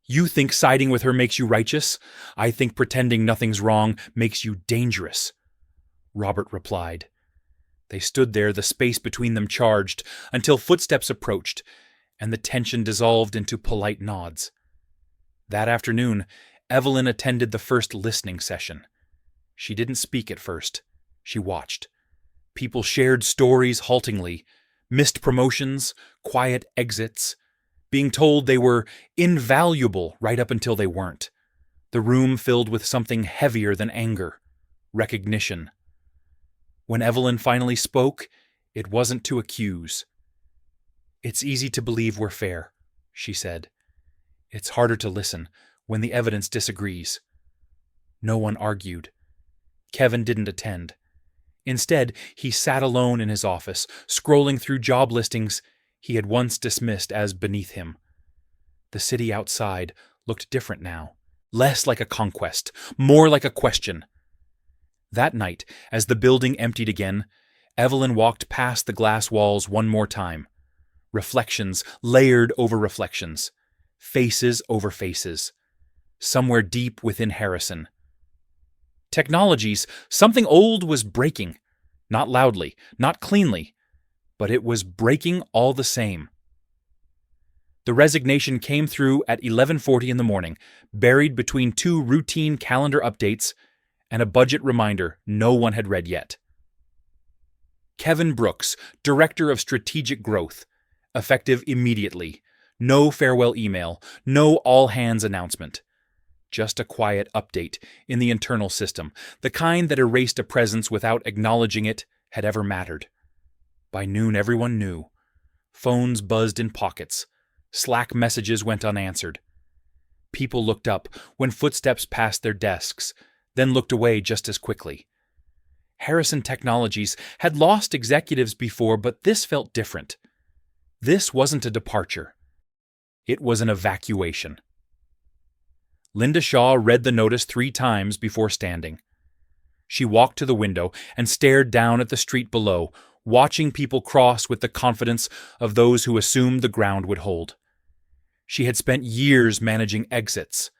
"You think siding with her makes you righteous? I think pretending nothing's wrong makes you dangerous." Robert replied. They stood there, the space between them charged, until footsteps approached, and the tension dissolved into polite nods. That afternoon, Evelyn attended the first listening session. She didn't speak at first. She watched. People shared stories haltingly, missed promotions, quiet exits, being told they were invaluable right up until they weren't. The room filled with something heavier than anger, recognition. When Evelyn finally spoke, it wasn't to accuse. "It's easy to believe we're fair," she said. "It's harder to listen when the evidence disagrees." No one argued. Kevin didn't attend. Instead, he sat alone in his office, scrolling through job listings he had once dismissed as beneath him. The city outside looked different now, less like a conquest, more like a question. That night, as the building emptied again, Evelyn walked past the glass walls one more time. Reflections layered over reflections, faces over faces. Somewhere deep within Harrison. Technologies, something old was breaking. Not loudly, not cleanly, but it was breaking all the same. The resignation came through at 11:40 in the morning, buried between two routine calendar updates and a budget reminder no one had read yet. Kevin Brooks, Director of Strategic Growth, effective immediately. No farewell email, no all-hands announcement. Just a quiet update in the internal system, the kind that erased a presence without acknowledging it had ever mattered. By noon, everyone knew. Phones buzzed in pockets. Slack messages went unanswered. People looked up when footsteps passed their desks, then looked away just as quickly. Harrison Technologies had lost executives before, but this felt different. This wasn't a departure. It was an evacuation. Linda Shaw read the notice 3 times before standing. She walked to the window and stared down at the street below, watching people cross with the confidence of those who assumed the ground would hold. She had spent years managing exits,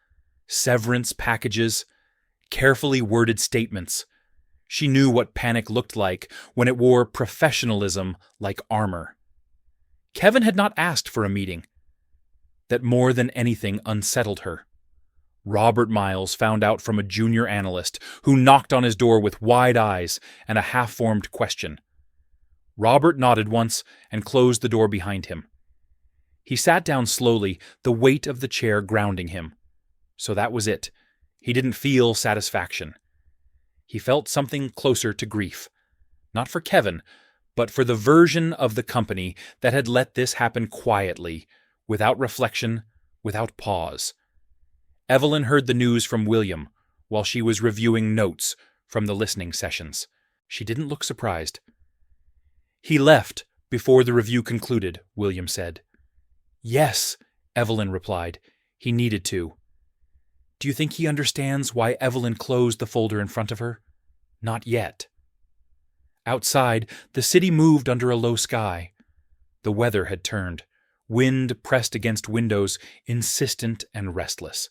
severance packages, carefully worded statements. She knew what panic looked like when it wore professionalism like armor. Kevin had not asked for a meeting. That more than anything unsettled her. Robert Miles found out from a junior analyst who knocked on his door with wide eyes and a half-formed question. Robert nodded once and closed the door behind him. He sat down slowly, the weight of the chair grounding him. So that was it. He didn't feel satisfaction. He felt something closer to grief. Not for Kevin, but for the version of the company that had let this happen quietly, without reflection, without pause. Evelyn heard the news from William while she was reviewing notes from the listening sessions. She didn't look surprised. "He left before the review concluded," William said. "Yes," Evelyn replied. "He needed to." Do you think he understands why Evelyn closed the folder in front of her? Not yet. Outside, the city moved under a low sky. The weather had turned. Wind pressed against windows, insistent and restless.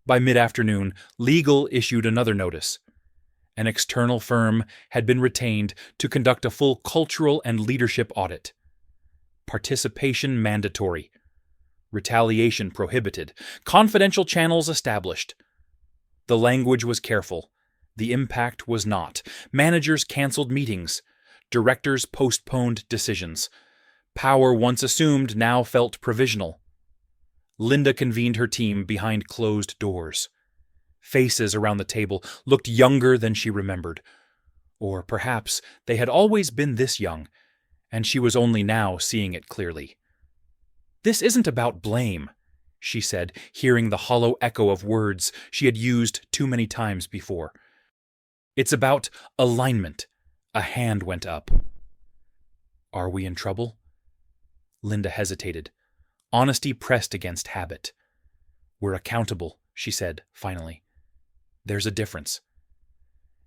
By mid-afternoon, legal issued another notice. An external firm had been retained to conduct a full cultural and leadership audit. Participation mandatory. Retaliation prohibited. Confidential channels established. The language was careful. The impact was not. Managers canceled meetings. Directors postponed decisions. Power once assumed now felt provisional. Linda convened her team behind closed doors. Faces around the table looked younger than she remembered. Or perhaps they had always been this young, and she was only now seeing it clearly. "This isn't about blame," she said, hearing the hollow echo of words she had used too many times before. "It's about alignment." A hand went up. "Are we in trouble?" Linda hesitated. Honesty pressed against habit. "We're accountable," she said, finally. "There's a difference."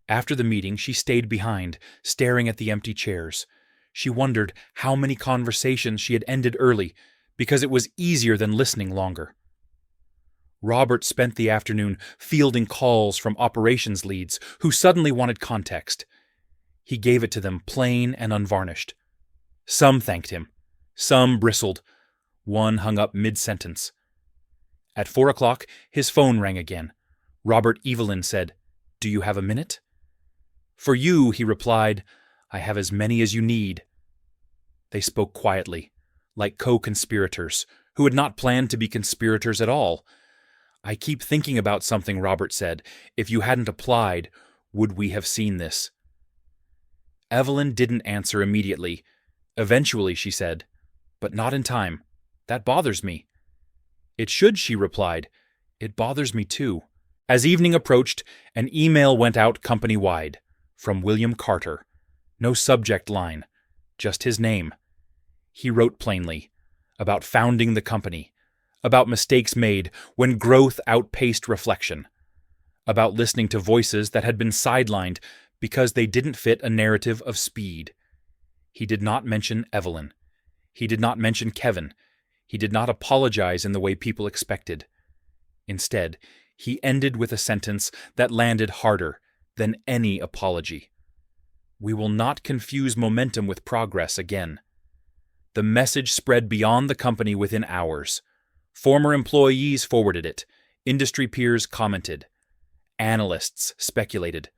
After the meeting, she stayed behind, staring at the empty chairs. She wondered how many conversations she had ended early, because it was easier than listening longer. Robert spent the afternoon fielding calls from operations leads who suddenly wanted context. He gave it to them plain and unvarnished. Some thanked him. Some bristled. One hung up mid-sentence. At 4 o'clock, his phone rang again. Robert Evelyn said, "Do you have a minute?" "For you," he replied, "I have as many as you need." They spoke quietly, like co-conspirators, who had not planned to be conspirators at all. "I keep thinking about something," Robert said. "If you hadn't applied, would we have seen this?" Evelyn didn't answer immediately. Eventually, she said, "But not in time. That bothers me." "It should," she replied. "It bothers me too." As evening approached, an email went out company-wide, from William Carter. No subject line, just his name. He wrote plainly, about founding the company, about mistakes made when growth outpaced reflection, about listening to voices that had been sidelined because they didn't fit a narrative of speed. He did not mention Evelyn. He did not mention Kevin. He did not apologize in the way people expected. Instead, he ended with a sentence that landed harder than any apology. "We will not confuse momentum with progress again." The message spread beyond the company within hours. Former employees forwarded it. Industry peers commented. Analysts speculated.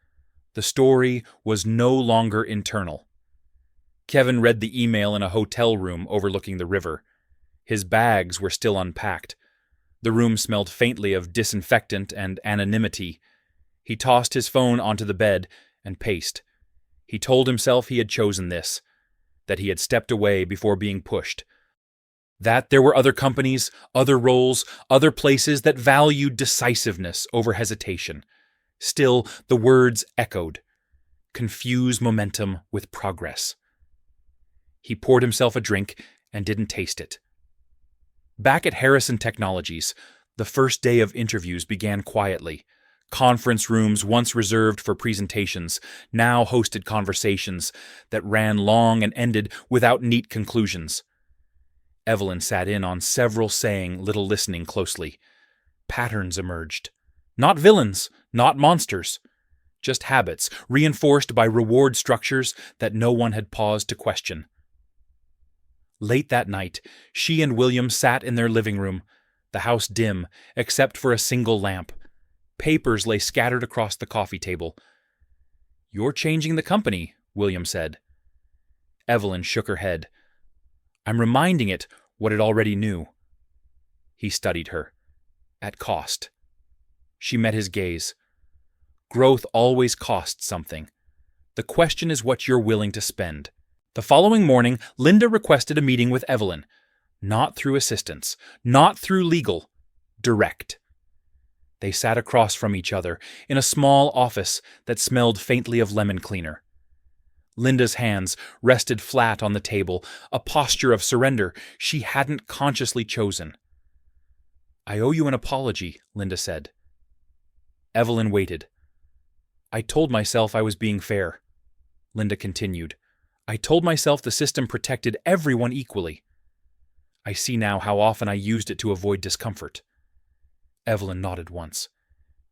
The story was no longer internal. Kevin read the email in a hotel room overlooking the river. His bags were still unpacked. The room smelled faintly of disinfectant and anonymity. He tossed his phone onto the bed and paced. He told himself he had chosen this, that he had stepped away before being pushed, that there were other companies, other roles, other places that valued decisiveness over hesitation. Still, the words echoed. Confuse momentum with progress. He poured himself a drink and didn't taste it. Back at Harrison Technologies, the first day of interviews began quietly. Conference rooms once reserved for presentations now hosted conversations that ran long and ended without neat conclusions. Evelyn sat in on several, saying little, listening closely. Patterns emerged. Not villains, not monsters. Just habits, reinforced by reward structures that no one had paused to question. Late that night, she and William sat in their living room, the house dim, except for a single lamp. Papers lay scattered across the coffee table. "You're changing the company," William said. Evelyn shook her head. "I'm reminding it what it already knew. He studied her. At cost. She met his gaze. Growth always costs something. The question is what you're willing to spend. The following morning, Linda requested a meeting with Evelyn. Not through assistants, not through legal, direct. They sat across from each other in a small office that smelled faintly of lemon cleaner. Linda's hands rested flat on the table, a posture of surrender she hadn't consciously chosen. "I owe you an apology," Linda said. Evelyn waited. "I told myself I was being fair," Linda continued. "I told myself the system protected everyone equally. I see now how often I used it to avoid discomfort." Evelyn nodded once.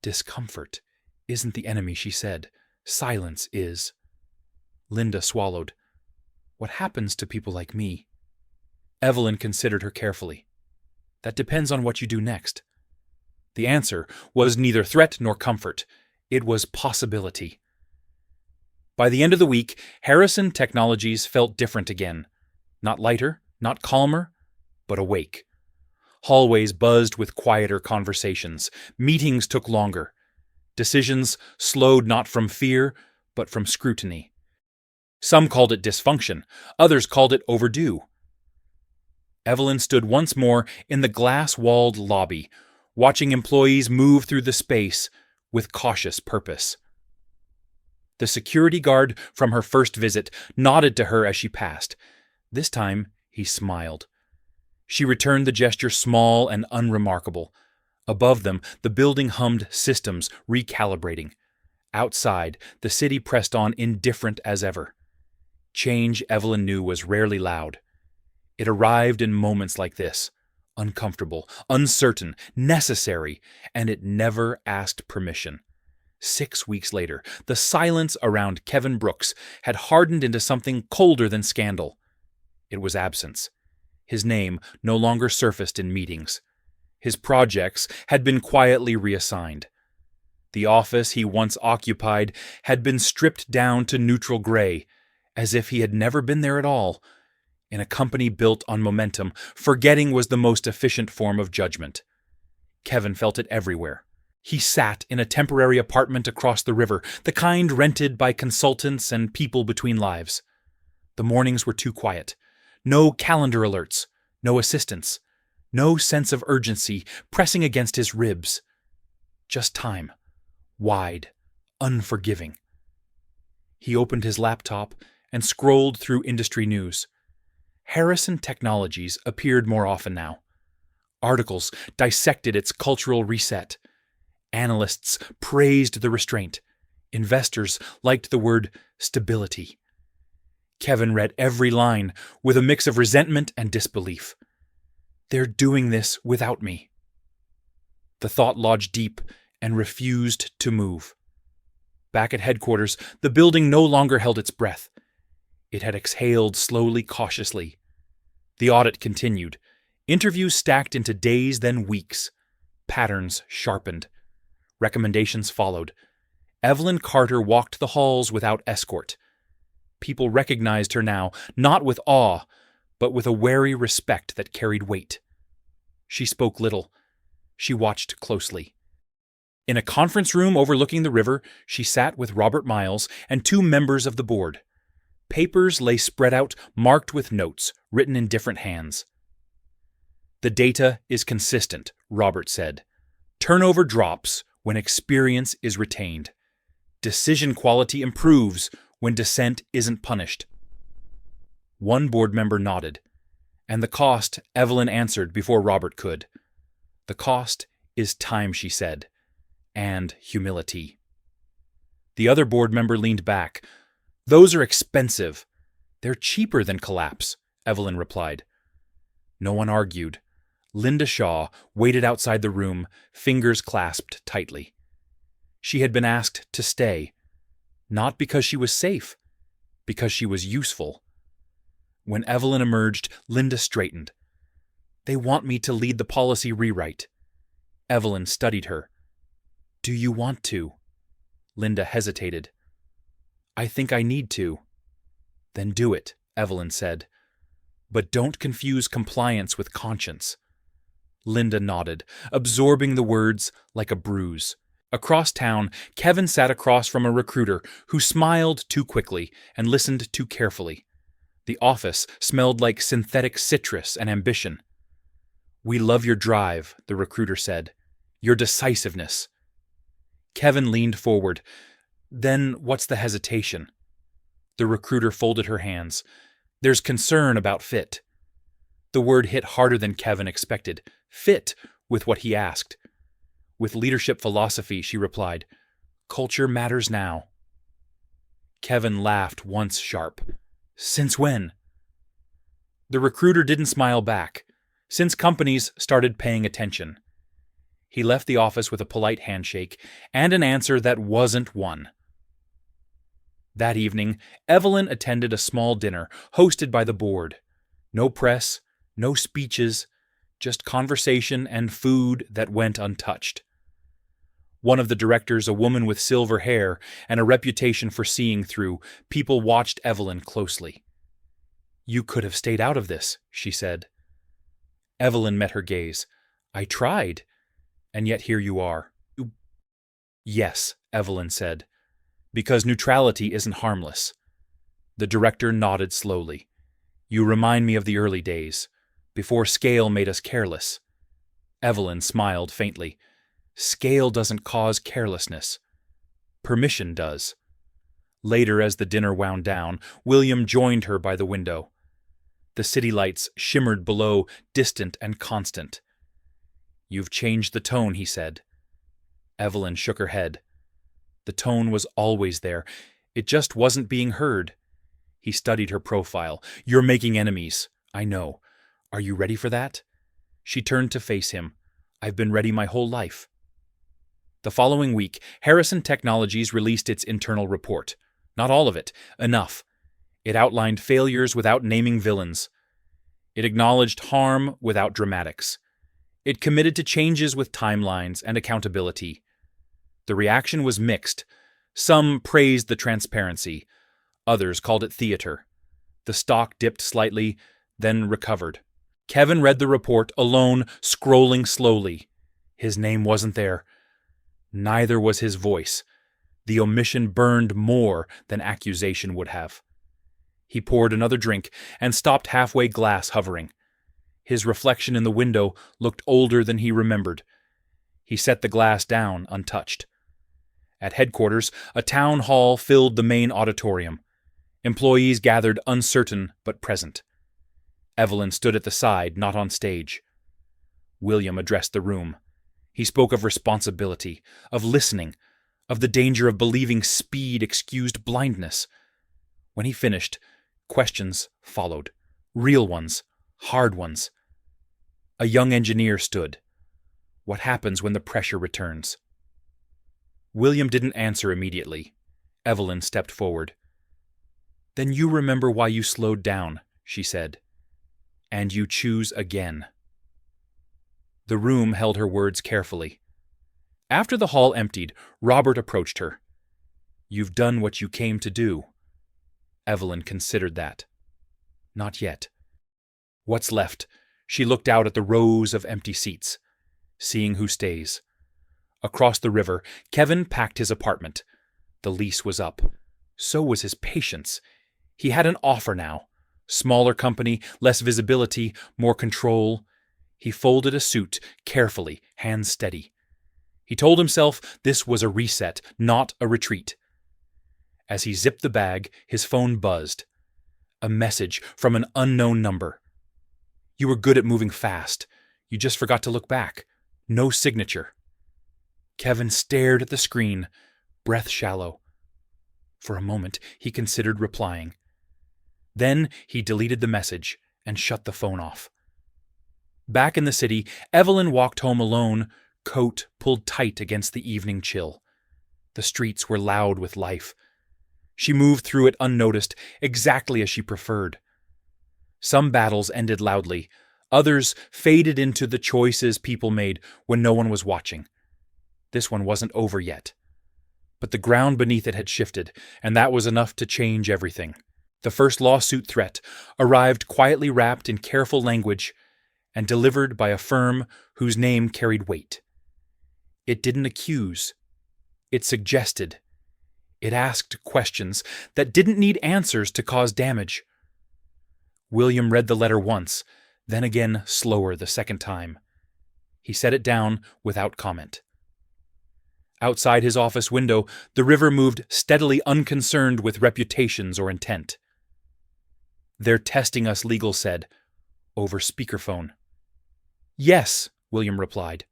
"Discomfort isn't the enemy," she said. "Silence is." Linda swallowed. "What happens to people like me?" Evelyn considered her carefully. "That depends on what you do next." The answer was neither threat nor comfort. It was possibility. By the end of the week, Harrison Technologies felt different again. Not lighter, not calmer, but awake. Hallways buzzed with quieter conversations. Meetings took longer. Decisions slowed not from fear, but from scrutiny. Some called it dysfunction. Others called it overdue. Evelyn stood once more in the glass-walled lobby, watching employees move through the space with cautious purpose. The security guard from her first visit nodded to her as she passed. This time, he smiled. She returned the gesture small and unremarkable. Above them, the building hummed systems recalibrating. Outside, the city pressed on indifferent as ever. Change, Evelyn knew, was rarely loud. It arrived in moments like this, uncomfortable, uncertain, necessary, and it never asked permission. 6 weeks later, the silence around Kevin Brooks had hardened into something colder than scandal. It was absence. His name no longer surfaced in meetings. His projects had been quietly reassigned. The office he once occupied had been stripped down to neutral gray, as if he had never been there at all. In a company built on momentum, forgetting was the most efficient form of judgment. Kevin felt it everywhere. He sat in a temporary apartment across the river, the kind rented by consultants and people between lives. The mornings were too quiet. No calendar alerts, no assistants, no sense of urgency pressing against his ribs. Just time, wide, unforgiving. He opened his laptop and scrolled through industry news. Harrison Technologies appeared more often now. Articles dissected its cultural reset. Analysts praised the restraint. Investors liked the word stability. Kevin read every line with a mix of resentment and disbelief. "They're doing this without me." The thought lodged deep and refused to move. Back at headquarters, the building no longer held its breath. It had exhaled slowly, cautiously. The audit continued. Interviews stacked into days, then weeks. Patterns sharpened. Recommendations followed. Evelyn Carter walked the halls without escort. People recognized her now, not with awe, but with a wary respect that carried weight. She spoke little. She watched closely. In a conference room overlooking the river, she sat with Robert Miles and 2 members of the board. Papers lay spread out, marked with notes, written in different hands. "The data is consistent," Robert said. "Turnover drops when experience is retained. Decision quality improves when dissent isn't punished." One board member nodded. "And the cost," Evelyn answered before Robert could. "The cost is time," she said, "and humility." The other board member leaned back. "Those are expensive." "They're cheaper than collapse," Evelyn replied. No one argued. Linda Shaw waited outside the room, fingers clasped tightly. She had been asked to stay, not because she was safe, because she was useful. When Evelyn emerged, Linda straightened. "They want me to lead the policy rewrite." Evelyn studied her. "Do you want to?" Linda hesitated. "I think I need to." "Then do it," Evelyn said. But don't confuse compliance with conscience. Linda nodded, absorbing the words like a bruise. Across town, Kevin sat across from a recruiter who smiled too quickly and listened too carefully. The office smelled like synthetic citrus and ambition. "We love your drive," the recruiter said. "Your decisiveness." Kevin leaned forward. "Then what's the hesitation?" The recruiter folded her hands. "There's concern about fit." The word hit harder than Kevin expected. Fit with what he asked. "With leadership philosophy," she replied. "Culture matters now." Kevin laughed once sharp. "Since when?" The recruiter didn't smile back. Since companies started paying attention. He left the office with a polite handshake and an answer that wasn't one. That evening, Evelyn attended a small dinner hosted by the board. No press, no speeches, just conversation and food that went untouched. One of the directors, a woman with silver hair and a reputation for seeing through, people watched Evelyn closely. "You could have stayed out of this," she said. Evelyn met her gaze. "I tried, and yet here you are." "Yes," Evelyn said, "because neutrality isn't harmless." The director nodded slowly. "You remind me of the early days, before scale made us careless." Evelyn smiled faintly. "Scale doesn't cause carelessness. Permission does." Later, as the dinner wound down, William joined her by the window. The city lights shimmered below, distant and constant. "You've changed the tone," he said. Evelyn shook her head. The tone was always there. It just wasn't being heard. He studied her profile. "You're making enemies. I know. Are you ready for that?" She turned to face him. "I've been ready my whole life." The following week, Harrison Technologies released its internal report. Not all of it. Enough. It outlined failures without naming villains. It acknowledged harm without dramatics. It committed to changes with timelines and accountability. The reaction was mixed. Some praised the transparency. Others called it theater. The stock dipped slightly, then recovered. Kevin read the report alone, scrolling slowly. His name wasn't there. Neither was his voice. The omission burned more than accusation would have. He poured another drink and stopped halfway, glass hovering. His reflection in the window looked older than he remembered. He set the glass down, untouched. At headquarters, a town hall filled the main auditorium. Employees gathered, uncertain but present. Evelyn stood at the side, not on stage. William addressed the room. He spoke of responsibility, of listening, of the danger of believing speed excused blindness. When he finished, questions followed. Real ones, hard ones. A young engineer stood. What happens when the pressure returns? William didn't answer immediately. Evelyn stepped forward. "Then you remember why you slowed down," she said. "And you choose again." The room held her words carefully. After the hall emptied, Robert approached her. "You've done what you came to do." Evelyn considered that. "Not yet." "What's left?" She looked out at the rows of empty seats. "Seeing who stays." Across the river, Kevin packed his apartment. The lease was up. So was his patience. He had an offer now. Smaller company, less visibility, more control. He folded a suit carefully, hands steady. He told himself this was a reset, not a retreat. As he zipped the bag, his phone buzzed. A message from an unknown number. "You were good at moving fast. You just forgot to look back. No signature." Kevin stared at the screen, breath shallow. For a moment, he considered replying. Then he deleted the message and shut the phone off. Back in the city, Evelyn walked home alone, coat pulled tight against the evening chill. The streets were loud with life. She moved through it unnoticed, exactly as she preferred. Some battles ended loudly. Others faded into the choices people made when no one was watching. This one wasn't over yet. But the ground beneath it had shifted, and that was enough to change everything. The first lawsuit threat arrived quietly wrapped in careful language and delivered by a firm whose name carried weight. It didn't accuse. It suggested. It asked questions that didn't need answers to cause damage. William read the letter once, then again slower the second time. He set it down without comment. Outside his office window, the river moved steadily, unconcerned with reputations or intent. "They're testing us," legal said, over speakerphone. "Yes," William replied,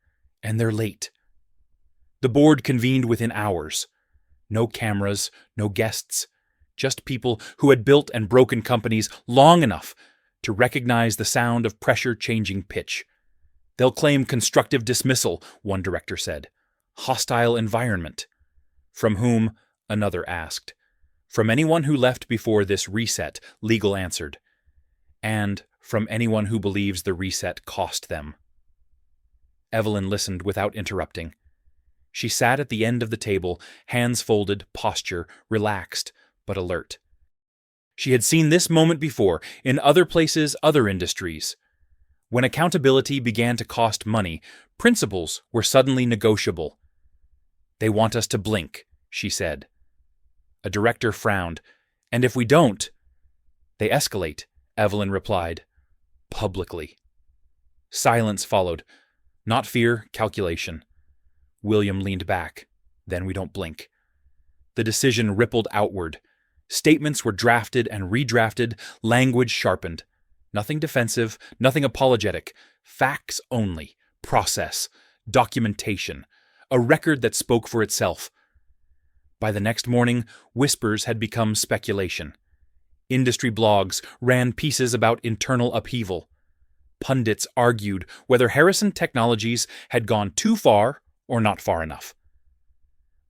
"and they're late." The board convened within hours. No cameras, no guests, just people who had built and broken companies long enough to recognize the sound of pressure changing pitch. "They'll claim constructive dismissal," one director said. "Hostile environment." "From whom?" another asked. "From anyone who left before this reset," legal answered. "And from anyone who believes the reset cost them." Evelyn listened without interrupting. She sat at the end of the table, hands folded, posture relaxed but alert. She had seen this moment before, in other places, other industries. When accountability began to cost money, principles were suddenly negotiable. "They want us to blink," she said. A director frowned. "And if we don't?" "They escalate," Evelyn replied. "Publicly." Silence followed. Not fear, calculation. William leaned back. "Then we don't blink." The decision rippled outward. Statements were drafted and redrafted, language sharpened. Nothing defensive, nothing apologetic. Facts only. Process. Documentation. A record that spoke for itself. By the next morning, whispers had become speculation. Industry blogs ran pieces about internal upheaval. Pundits argued whether Harrison Technologies had gone too far or not far enough.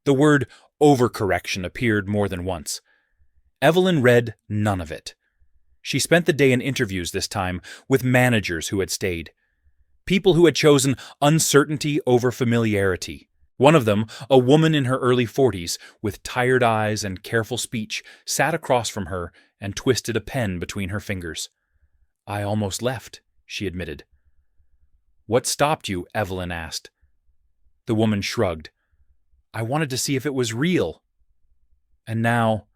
The word overcorrection appeared more than once. Evelyn read none of it. She spent the day in interviews this time with managers who had stayed. People who had chosen uncertainty over familiarity. One of them, a woman in her early 40s, with tired eyes and careful speech, sat across from her and twisted a pen between her fingers. "I almost left," she admitted. "What stopped you?" Evelyn asked. The woman shrugged. "I wanted to see if it was real. And now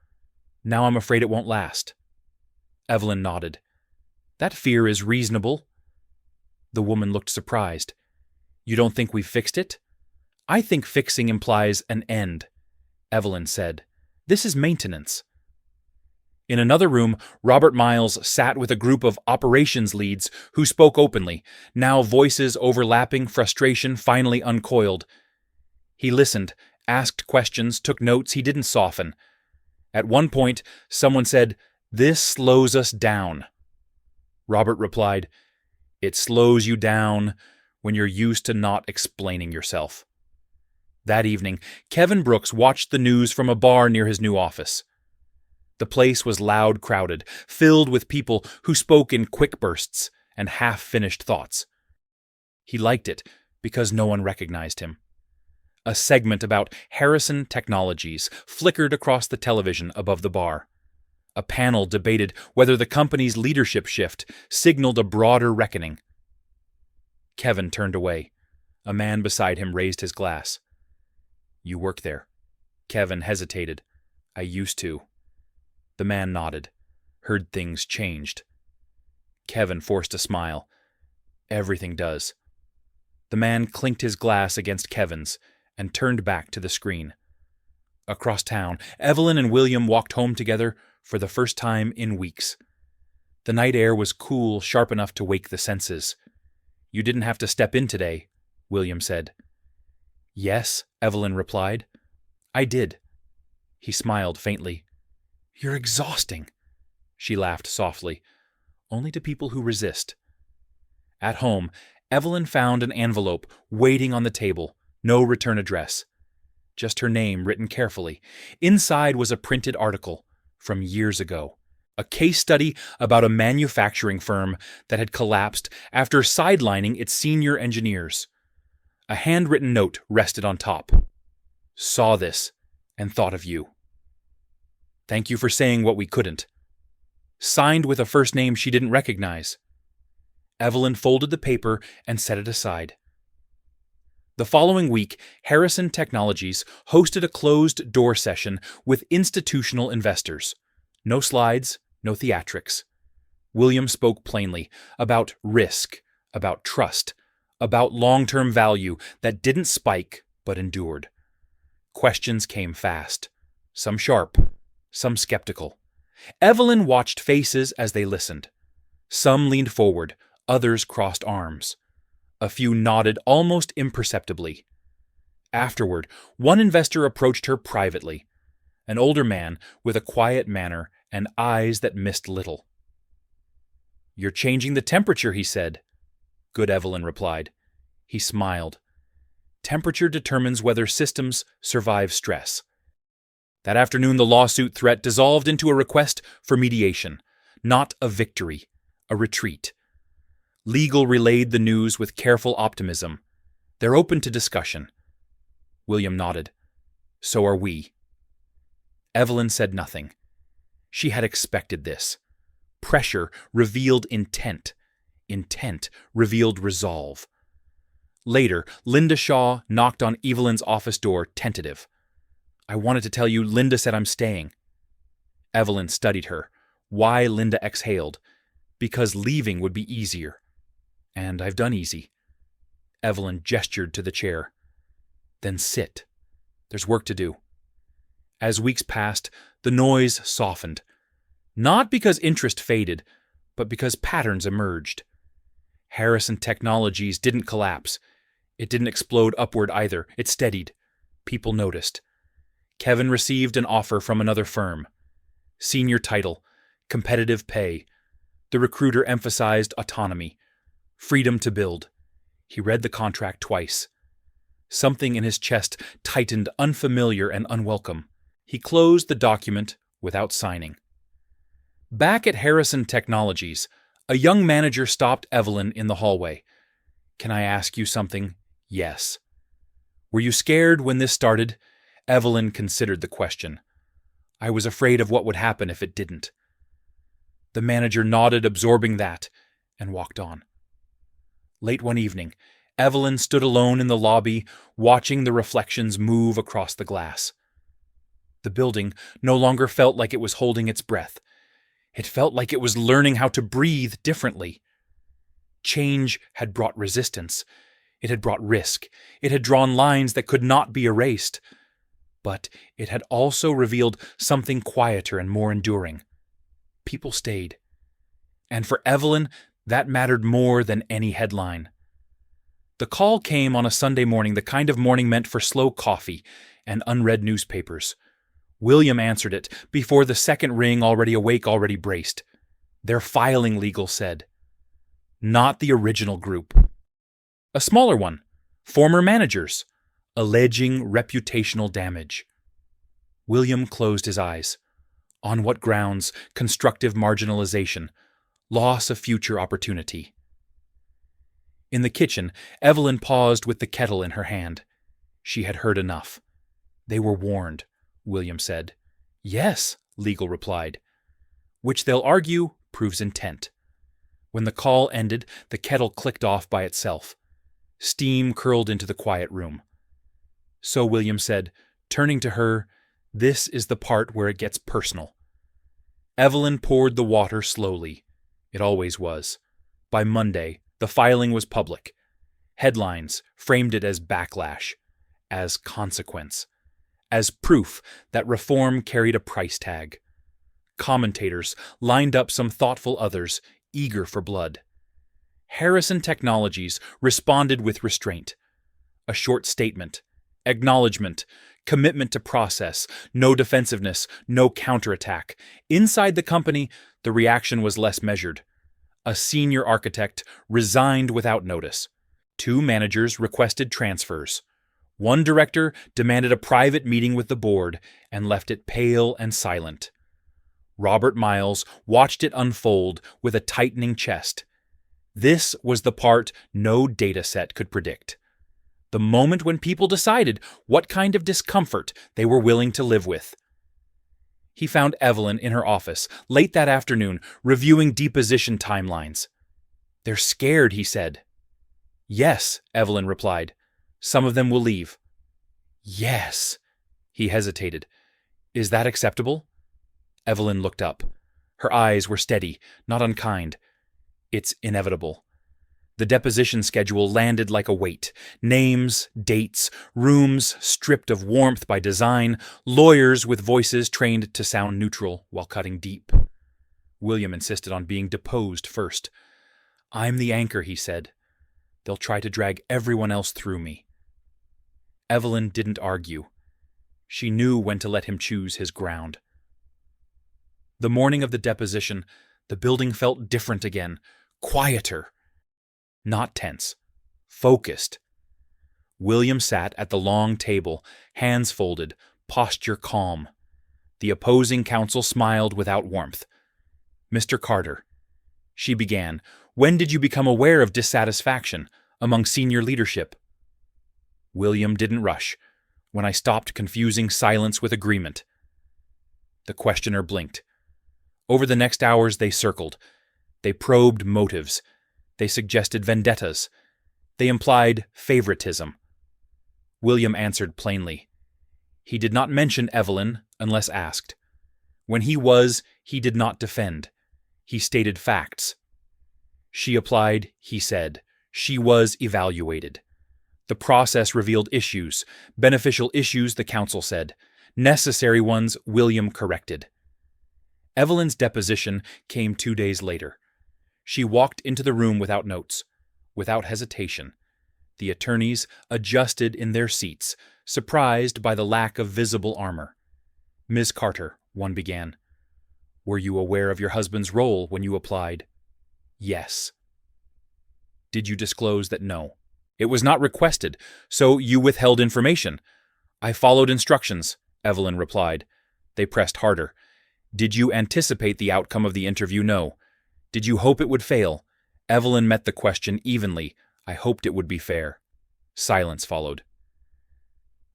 I'm afraid it won't last." Evelyn nodded. "That fear is reasonable." The woman looked surprised. "You don't think we've fixed it?" "I think fixing implies an end," Evelyn said. "This is maintenance." In another room, Robert Miles sat with a group of operations leads who spoke openly, now voices overlapping, frustration finally uncoiled. He listened, asked questions, took notes. He didn't soften. At one point, someone said, "This slows us down." Robert replied, "It slows you down when you're used to not explaining yourself." That evening, Kevin Brooks watched the news from a bar near his new office. The place was loud, crowded, filled with people who spoke in quick bursts and half-finished thoughts. He liked it because no one recognized him. A segment about Harrison Technologies flickered across the television above the bar. A panel debated whether the company's leadership shift signaled a broader reckoning. Kevin turned away. A man beside him raised his glass. "You work there." Kevin hesitated. "I used to." The man nodded. "Heard things changed." Kevin forced a smile. "Everything does." The man clinked his glass against Kevin's and turned back to the screen. Across town, Evelyn and William walked home together for the first time in weeks. The night air was cool, sharp enough to wake the senses. "You didn't have to step in today," William said. "Yes," Evelyn replied. "I did." He smiled faintly. "You're exhausting." She laughed softly. "Only to people who resist." At home, Evelyn found an envelope waiting on the table, no return address. Just her name written carefully. Inside was a printed article from years ago. A case study about a manufacturing firm that had collapsed after sidelining its senior engineers. A handwritten note rested on top. "Saw this and thought of you. Thank you for saying what we couldn't." signed with a first name she didn't recognize. Evelyn folded the paper and set it aside. The following week, Harrison Technologies hosted a closed-door session with institutional investors. No slides, no theatrics. William spoke plainly about risk, about trust, about long-term value that didn't spike but endured. Questions came fast, some sharp, some skeptical. Evelyn watched faces as they listened. Some leaned forward, others crossed arms. A few nodded almost imperceptibly. Afterward, one investor approached her privately, an older man with a quiet manner and eyes that missed little. "You're changing the temperature," he said. "Good," Evelyn replied. He smiled. "Temperature determines whether systems survive stress." That afternoon, the lawsuit threat dissolved into a request for mediation, not a victory, a retreat. Legal relayed the news with careful optimism. "They're open to discussion." William nodded. "So are we." Evelyn said nothing. She had expected this. Pressure revealed intent. Intent revealed resolve. Later, Linda Shaw knocked on Evelyn's office door, tentative. "I wanted to tell you, Linda said I'm staying." Evelyn studied her. Why Linda exhaled. Because leaving would be easier. "And I've done easy." Evelyn gestured to the chair. "Then sit. There's work to do." As weeks passed, the noise softened. Not because interest faded, but because patterns emerged. Harrison Technologies didn't collapse. It didn't explode upward either. It steadied. People noticed. Kevin received an offer from another firm. Senior title, competitive pay. The recruiter emphasized autonomy, freedom to build. He read the contract twice. Something in his chest tightened, unfamiliar and unwelcome. He closed the document without signing. Back at Harrison Technologies, a young manager stopped Evelyn in the hallway. "Can I ask you something?" "Yes." "Were you scared when this started?" Evelyn considered the question. "I was afraid of what would happen if it didn't." The manager nodded, absorbing that, and walked on. Late one evening, Evelyn stood alone in the lobby, watching the reflections move across the glass. The building no longer felt like it was holding its breath. It felt like it was learning how to breathe differently. Change had brought resistance. It had brought risk. It had drawn lines that could not be erased. But it had also revealed something quieter and more enduring. People stayed. And for Evelyn, that mattered more than any headline. The call came on a Sunday morning, the kind of morning meant for slow coffee and unread newspapers. William answered it before the second ring, already awake, already braced. "They're filing," legal said. Not the original group. A smaller one. Former managers. Alleging reputational damage. William closed his eyes. On what grounds? Constructive marginalization. Loss of future opportunity. In the kitchen, Evelyn paused with the kettle in her hand. She had heard enough. "They were warned," William said. "Yes," legal replied. "Which they'll argue proves intent." When the call ended, the kettle clicked off by itself. Steam curled into the quiet room. So William said, turning to her, "This is the part where it gets personal." Evelyn poured the water slowly. It always was. By Monday, the filing was public. Headlines framed it as backlash, as consequence, as proof that reform carried a price tag. Commentators lined up some thoughtful others, eager for blood. Harrison Technologies responded with restraint. A short statement, acknowledgement, commitment to process, no defensiveness, no counterattack. Inside the company, the reaction was less measured. A senior architect resigned without notice. 2 managers requested transfers. 1 director demanded a private meeting with the board and left it pale and silent. Robert Miles watched it unfold with a tightening chest. This was the part no data set could predict. The moment when people decided what kind of discomfort they were willing to live with. He found Evelyn in her office late that afternoon, reviewing deposition timelines. "They're scared," he said. "Yes," Evelyn replied. "Some of them will leave." "Yes." He hesitated. "Is that acceptable?" Evelyn looked up. Her eyes were steady, not unkind. "It's inevitable." The deposition schedule landed like a weight. Names, dates, rooms stripped of warmth by design, lawyers with voices trained to sound neutral while cutting deep. William insisted on being deposed first. "I'm the anchor," he said. "They'll try to drag everyone else through me." Evelyn didn't argue. She knew when to let him choose his ground. The morning of the deposition, the building felt different again, quieter. Not tense, focused. William sat at the long table, hands folded, posture calm. The opposing counsel smiled without warmth. "Mr. Carter," she began, "when did you become aware of dissatisfaction among senior leadership?" William didn't rush, "When I stopped confusing silence with agreement." The questioner blinked. Over the next hours they circled. They probed motives. They suggested vendettas. They implied favoritism. William answered plainly. He did not mention Evelyn unless asked. When he did not defend. He stated facts. She applied, he said. She was evaluated. The process revealed issues, beneficial issues, the counsel said. Necessary ones, William corrected. Evelyn's deposition came 2 days later. She walked into the room without notes, without hesitation. The attorneys adjusted in their seats, surprised by the lack of visible armor. "Ms. Carter," one began, "were you aware of your husband's role when you applied?" "Yes." "Did you disclose that no? It was not requested, so you withheld information." "I followed instructions," Evelyn replied. They pressed harder. "Did you anticipate the outcome of the interview?" "No." "Did you hope it would fail?" Evelyn met the question evenly. "I hoped it would be fair." Silence followed.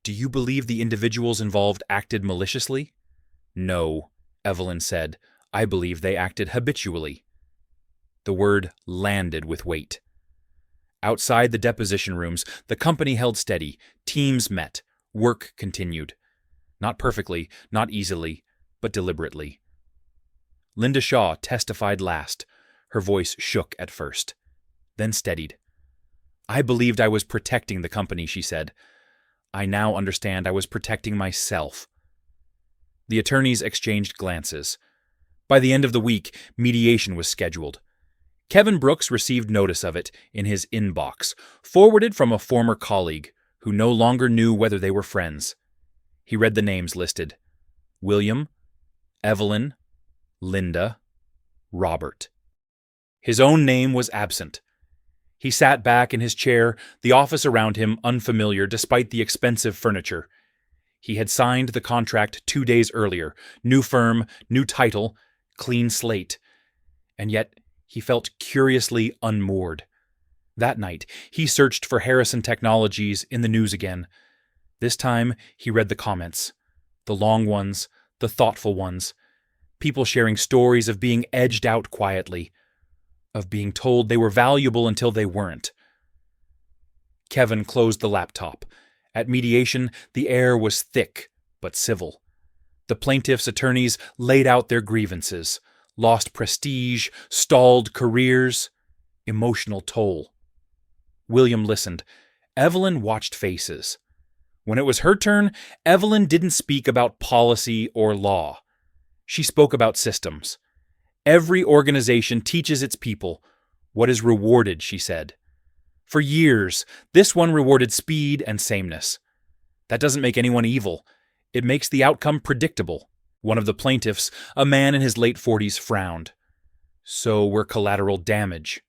"Do you believe the individuals involved acted maliciously?" "No," Evelyn said. "I believe they acted habitually." The word landed with weight. Outside the deposition rooms, the company held steady. Teams met. Work continued. Not perfectly, not easily, but deliberately. Linda Shaw testified last. Her voice shook at first, then steadied. "I believed I was protecting the company," she said. "I now understand I was protecting myself." The attorneys exchanged glances. By the end of the week, mediation was scheduled. Kevin Brooks received notice of it in his inbox, forwarded from a former colleague who no longer knew whether they were friends. He read the names listed: William, Evelyn, Linda, Robert. His own name was absent. He sat back in his chair, the office around him unfamiliar despite the expensive furniture. He had signed the contract 2 days earlier. New firm, new title, clean slate. And yet he felt curiously unmoored. That night, he searched for Harrison Technologies in the news again. This time, he read the comments. The long ones, the thoughtful ones. People sharing stories of being edged out quietly, of being told they were valuable until they weren't. Kevin closed the laptop. At mediation, the air was thick but civil. The plaintiffs' attorneys laid out their grievances, lost prestige, stalled careers, emotional toll. William listened. Evelyn watched faces. When it was her turn, Evelyn didn't speak about policy or law. She spoke about systems. Every organization teaches its people what is rewarded, she said. For years, this one rewarded speed and sameness. That doesn't make anyone evil. It makes the outcome predictable. One of the plaintiffs, a man in his late 40s, frowned. "So we're collateral damage."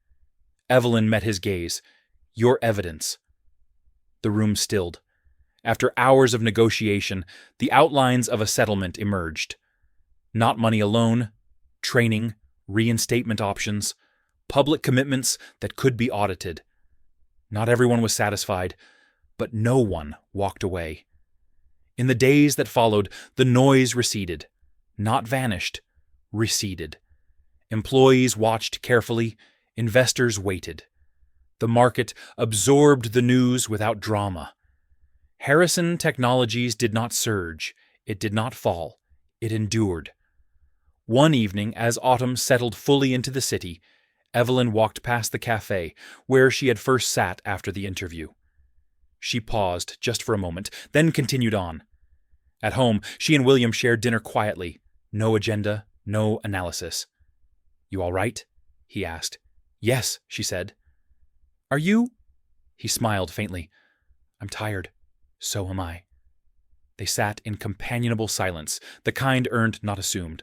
Evelyn met his gaze. "Your evidence." The room stilled. After hours of negotiation, the outlines of a settlement emerged. Not money alone, training, reinstatement options, public commitments that could be audited. Not everyone was satisfied, but no one walked away. In the days that followed, the noise receded. Not vanished, receded. Employees watched carefully, investors waited. The market absorbed the news without drama. Harrison Technologies did not surge, it did not fall, it endured. One evening, as autumn settled fully into the city, Evelyn walked past the cafe where she had first sat after the interview. She paused just for a moment, then continued on. At home, she and William shared dinner quietly. No agenda, no analysis. "You all right?" he asked. "Yes," she said. "Are you?" He smiled faintly. "I'm tired. So am I." They sat in companionable silence, the kind earned, not assumed.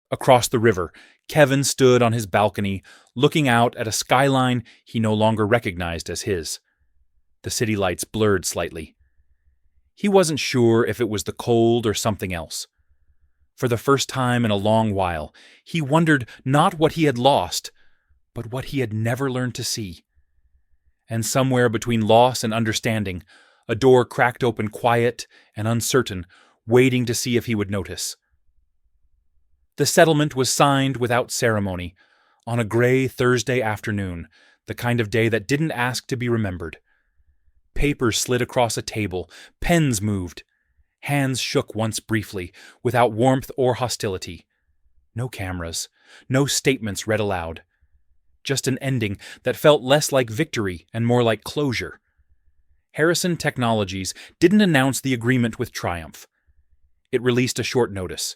Across the river, Kevin stood on his balcony, looking out at a skyline he no longer recognized as his. The city lights blurred slightly. He wasn't sure if it was the cold or something else. For the first time in a long while, he wondered not what he had lost, but what he had never learned to see. And somewhere between loss and understanding, a door cracked open quiet and uncertain, waiting to see if he would notice. The settlement was signed without ceremony, on a gray Thursday afternoon, the kind of day that didn't ask to be remembered. Papers slid across a table, pens moved. Hands shook once briefly, without warmth or hostility. No cameras, no statements read aloud. Just an ending that felt less like victory and more like closure. Harrison Technologies didn't announce the agreement with triumph. It released a short notice.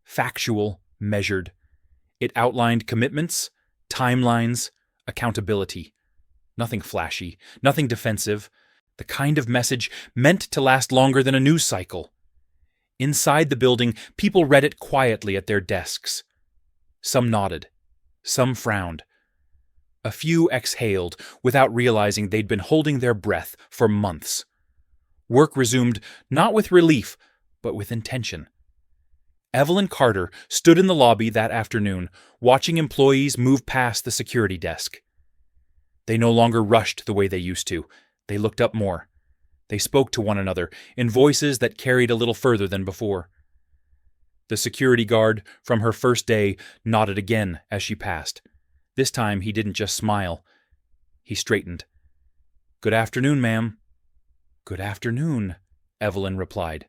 Factual, measured. It outlined commitments, timelines, accountability. Nothing flashy, nothing defensive. The kind of message meant to last longer than a news cycle. Inside the building, people read it quietly at their desks. Some nodded. Some frowned. A few exhaled without realizing they'd been holding their breath for months. Work resumed not with relief, but with intention. Evelyn Carter stood in the lobby that afternoon, watching employees move past the security desk. They no longer rushed the way they used to. They looked up more. They spoke to one another in voices that carried a little further than before. The security guard from her first day nodded again as she passed. This time he didn't just smile. He straightened. "Good afternoon, ma'am." "Good afternoon," Evelyn replied.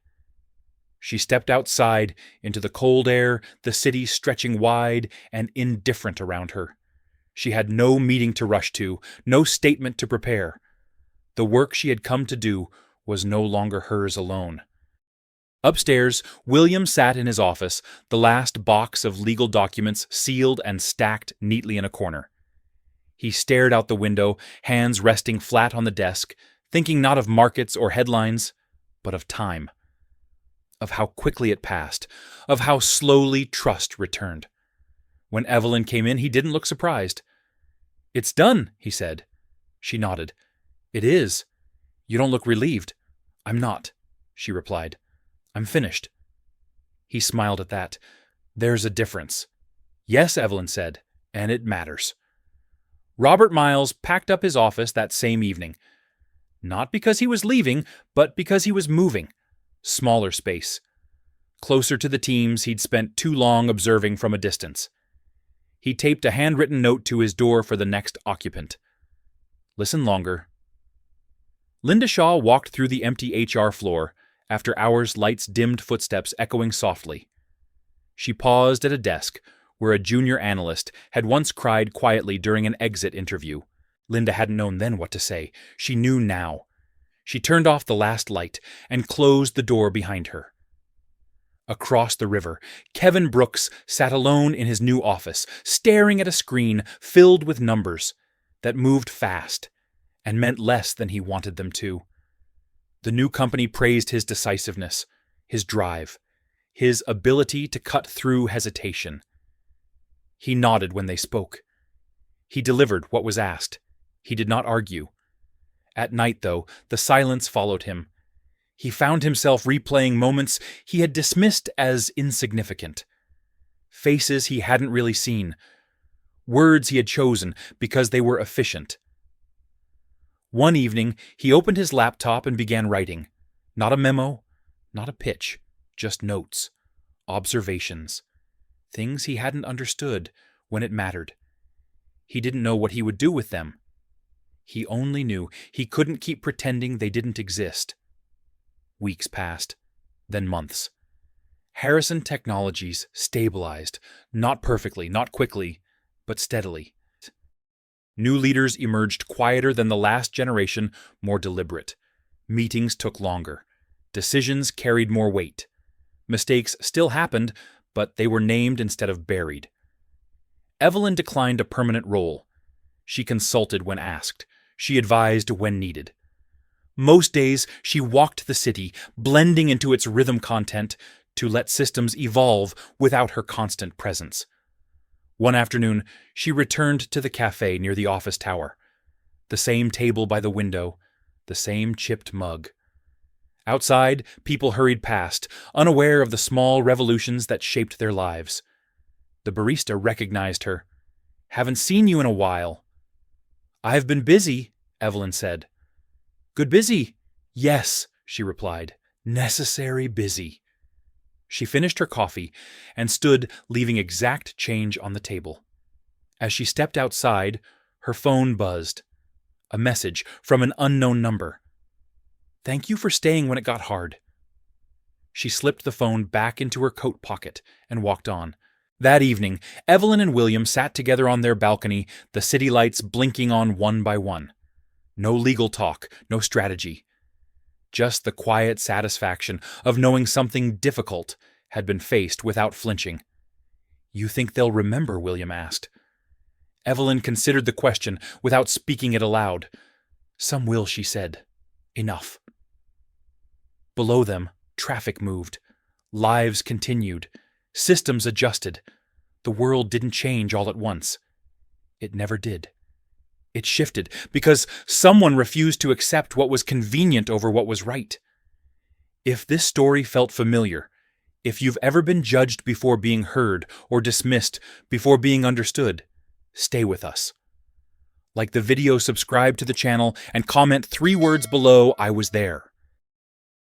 She stepped outside into the cold air, the city stretching wide and indifferent around her. She had no meeting to rush to, no statement to prepare. The work she had come to do was no longer hers alone. Upstairs, William sat in his office, the last box of legal documents sealed and stacked neatly in a corner. He stared out the window, hands resting flat on the desk, thinking not of markets or headlines, but of time. Of how quickly it passed, of how slowly trust returned. When Evelyn came in, he didn't look surprised. "It's done," he said. She nodded. "It is. You don't look relieved." "I'm not," she replied. "I'm finished." He smiled at that. "There's a difference." "Yes," Evelyn said, "and it matters." Robert Miles packed up his office that same evening. Not because he was leaving, but because he was moving. Smaller space. Closer to the teams he'd spent too long observing from a distance. He taped a handwritten note to his door for the next occupant. "Listen longer." Linda Shaw walked through the empty HR floor, after hours' lights dimmed footsteps echoing softly. She paused at a desk where a junior analyst had once cried quietly during an exit interview. Linda hadn't known then what to say. She knew now. She turned off the last light and closed the door behind her. Across the river, Kevin Brooks sat alone in his new office, staring at a screen filled with numbers that moved fast and meant less than he wanted them to. The new company praised his decisiveness, his drive, his ability to cut through hesitation. He nodded when they spoke. He delivered what was asked. He did not argue. At night, though, the silence followed him. He found himself replaying moments he had dismissed as insignificant. Faces he hadn't really seen. Words he had chosen because they were efficient. One evening, he opened his laptop and began writing. Not a memo, not a pitch, just notes. observations. Things he hadn't understood when it mattered. He didn't know what he would do with them. He only knew he couldn't keep pretending they didn't exist. Weeks passed, then months. Harrison Technologies stabilized, not perfectly, not quickly, but steadily. New leaders emerged quieter than the last generation, more deliberate. Meetings took longer. Decisions carried more weight. Mistakes still happened, but they were named instead of buried. Evelyn declined a permanent role. She consulted when asked. She advised when needed. Most days, she walked the city, blending into its rhythm content to let systems evolve without her constant presence. One afternoon, she returned to the cafe near the office tower. The same table by the window, the same chipped mug. Outside, people hurried past, unaware of the small revolutions that shaped their lives. The barista recognized her. "Haven't seen you in a while." "I've been busy," Evelyn said. "Good busy?" "Yes," she replied. "Necessary busy." She finished her coffee and stood, leaving exact change on the table. As she stepped outside, her phone buzzed. A message from an unknown number. "Thank you for staying when it got hard." She slipped the phone back into her coat pocket and walked on. That evening, Evelyn and William sat together on their balcony, the city lights blinking on one by one. No legal talk, no strategy. Just the quiet satisfaction of knowing something difficult had been faced without flinching. "You think they'll remember?" William asked. Evelyn considered the question without speaking it aloud. "Some will," she said. "Enough." Below them, traffic moved. Lives continued. Systems adjusted. The world didn't change all at once. It never did. It shifted because someone refused to accept what was convenient over what was right. If this story felt familiar, if you've ever been judged before being heard or dismissed before being understood, stay with us. Like the video, subscribe to the channel, and comment 3 words below, "I was there."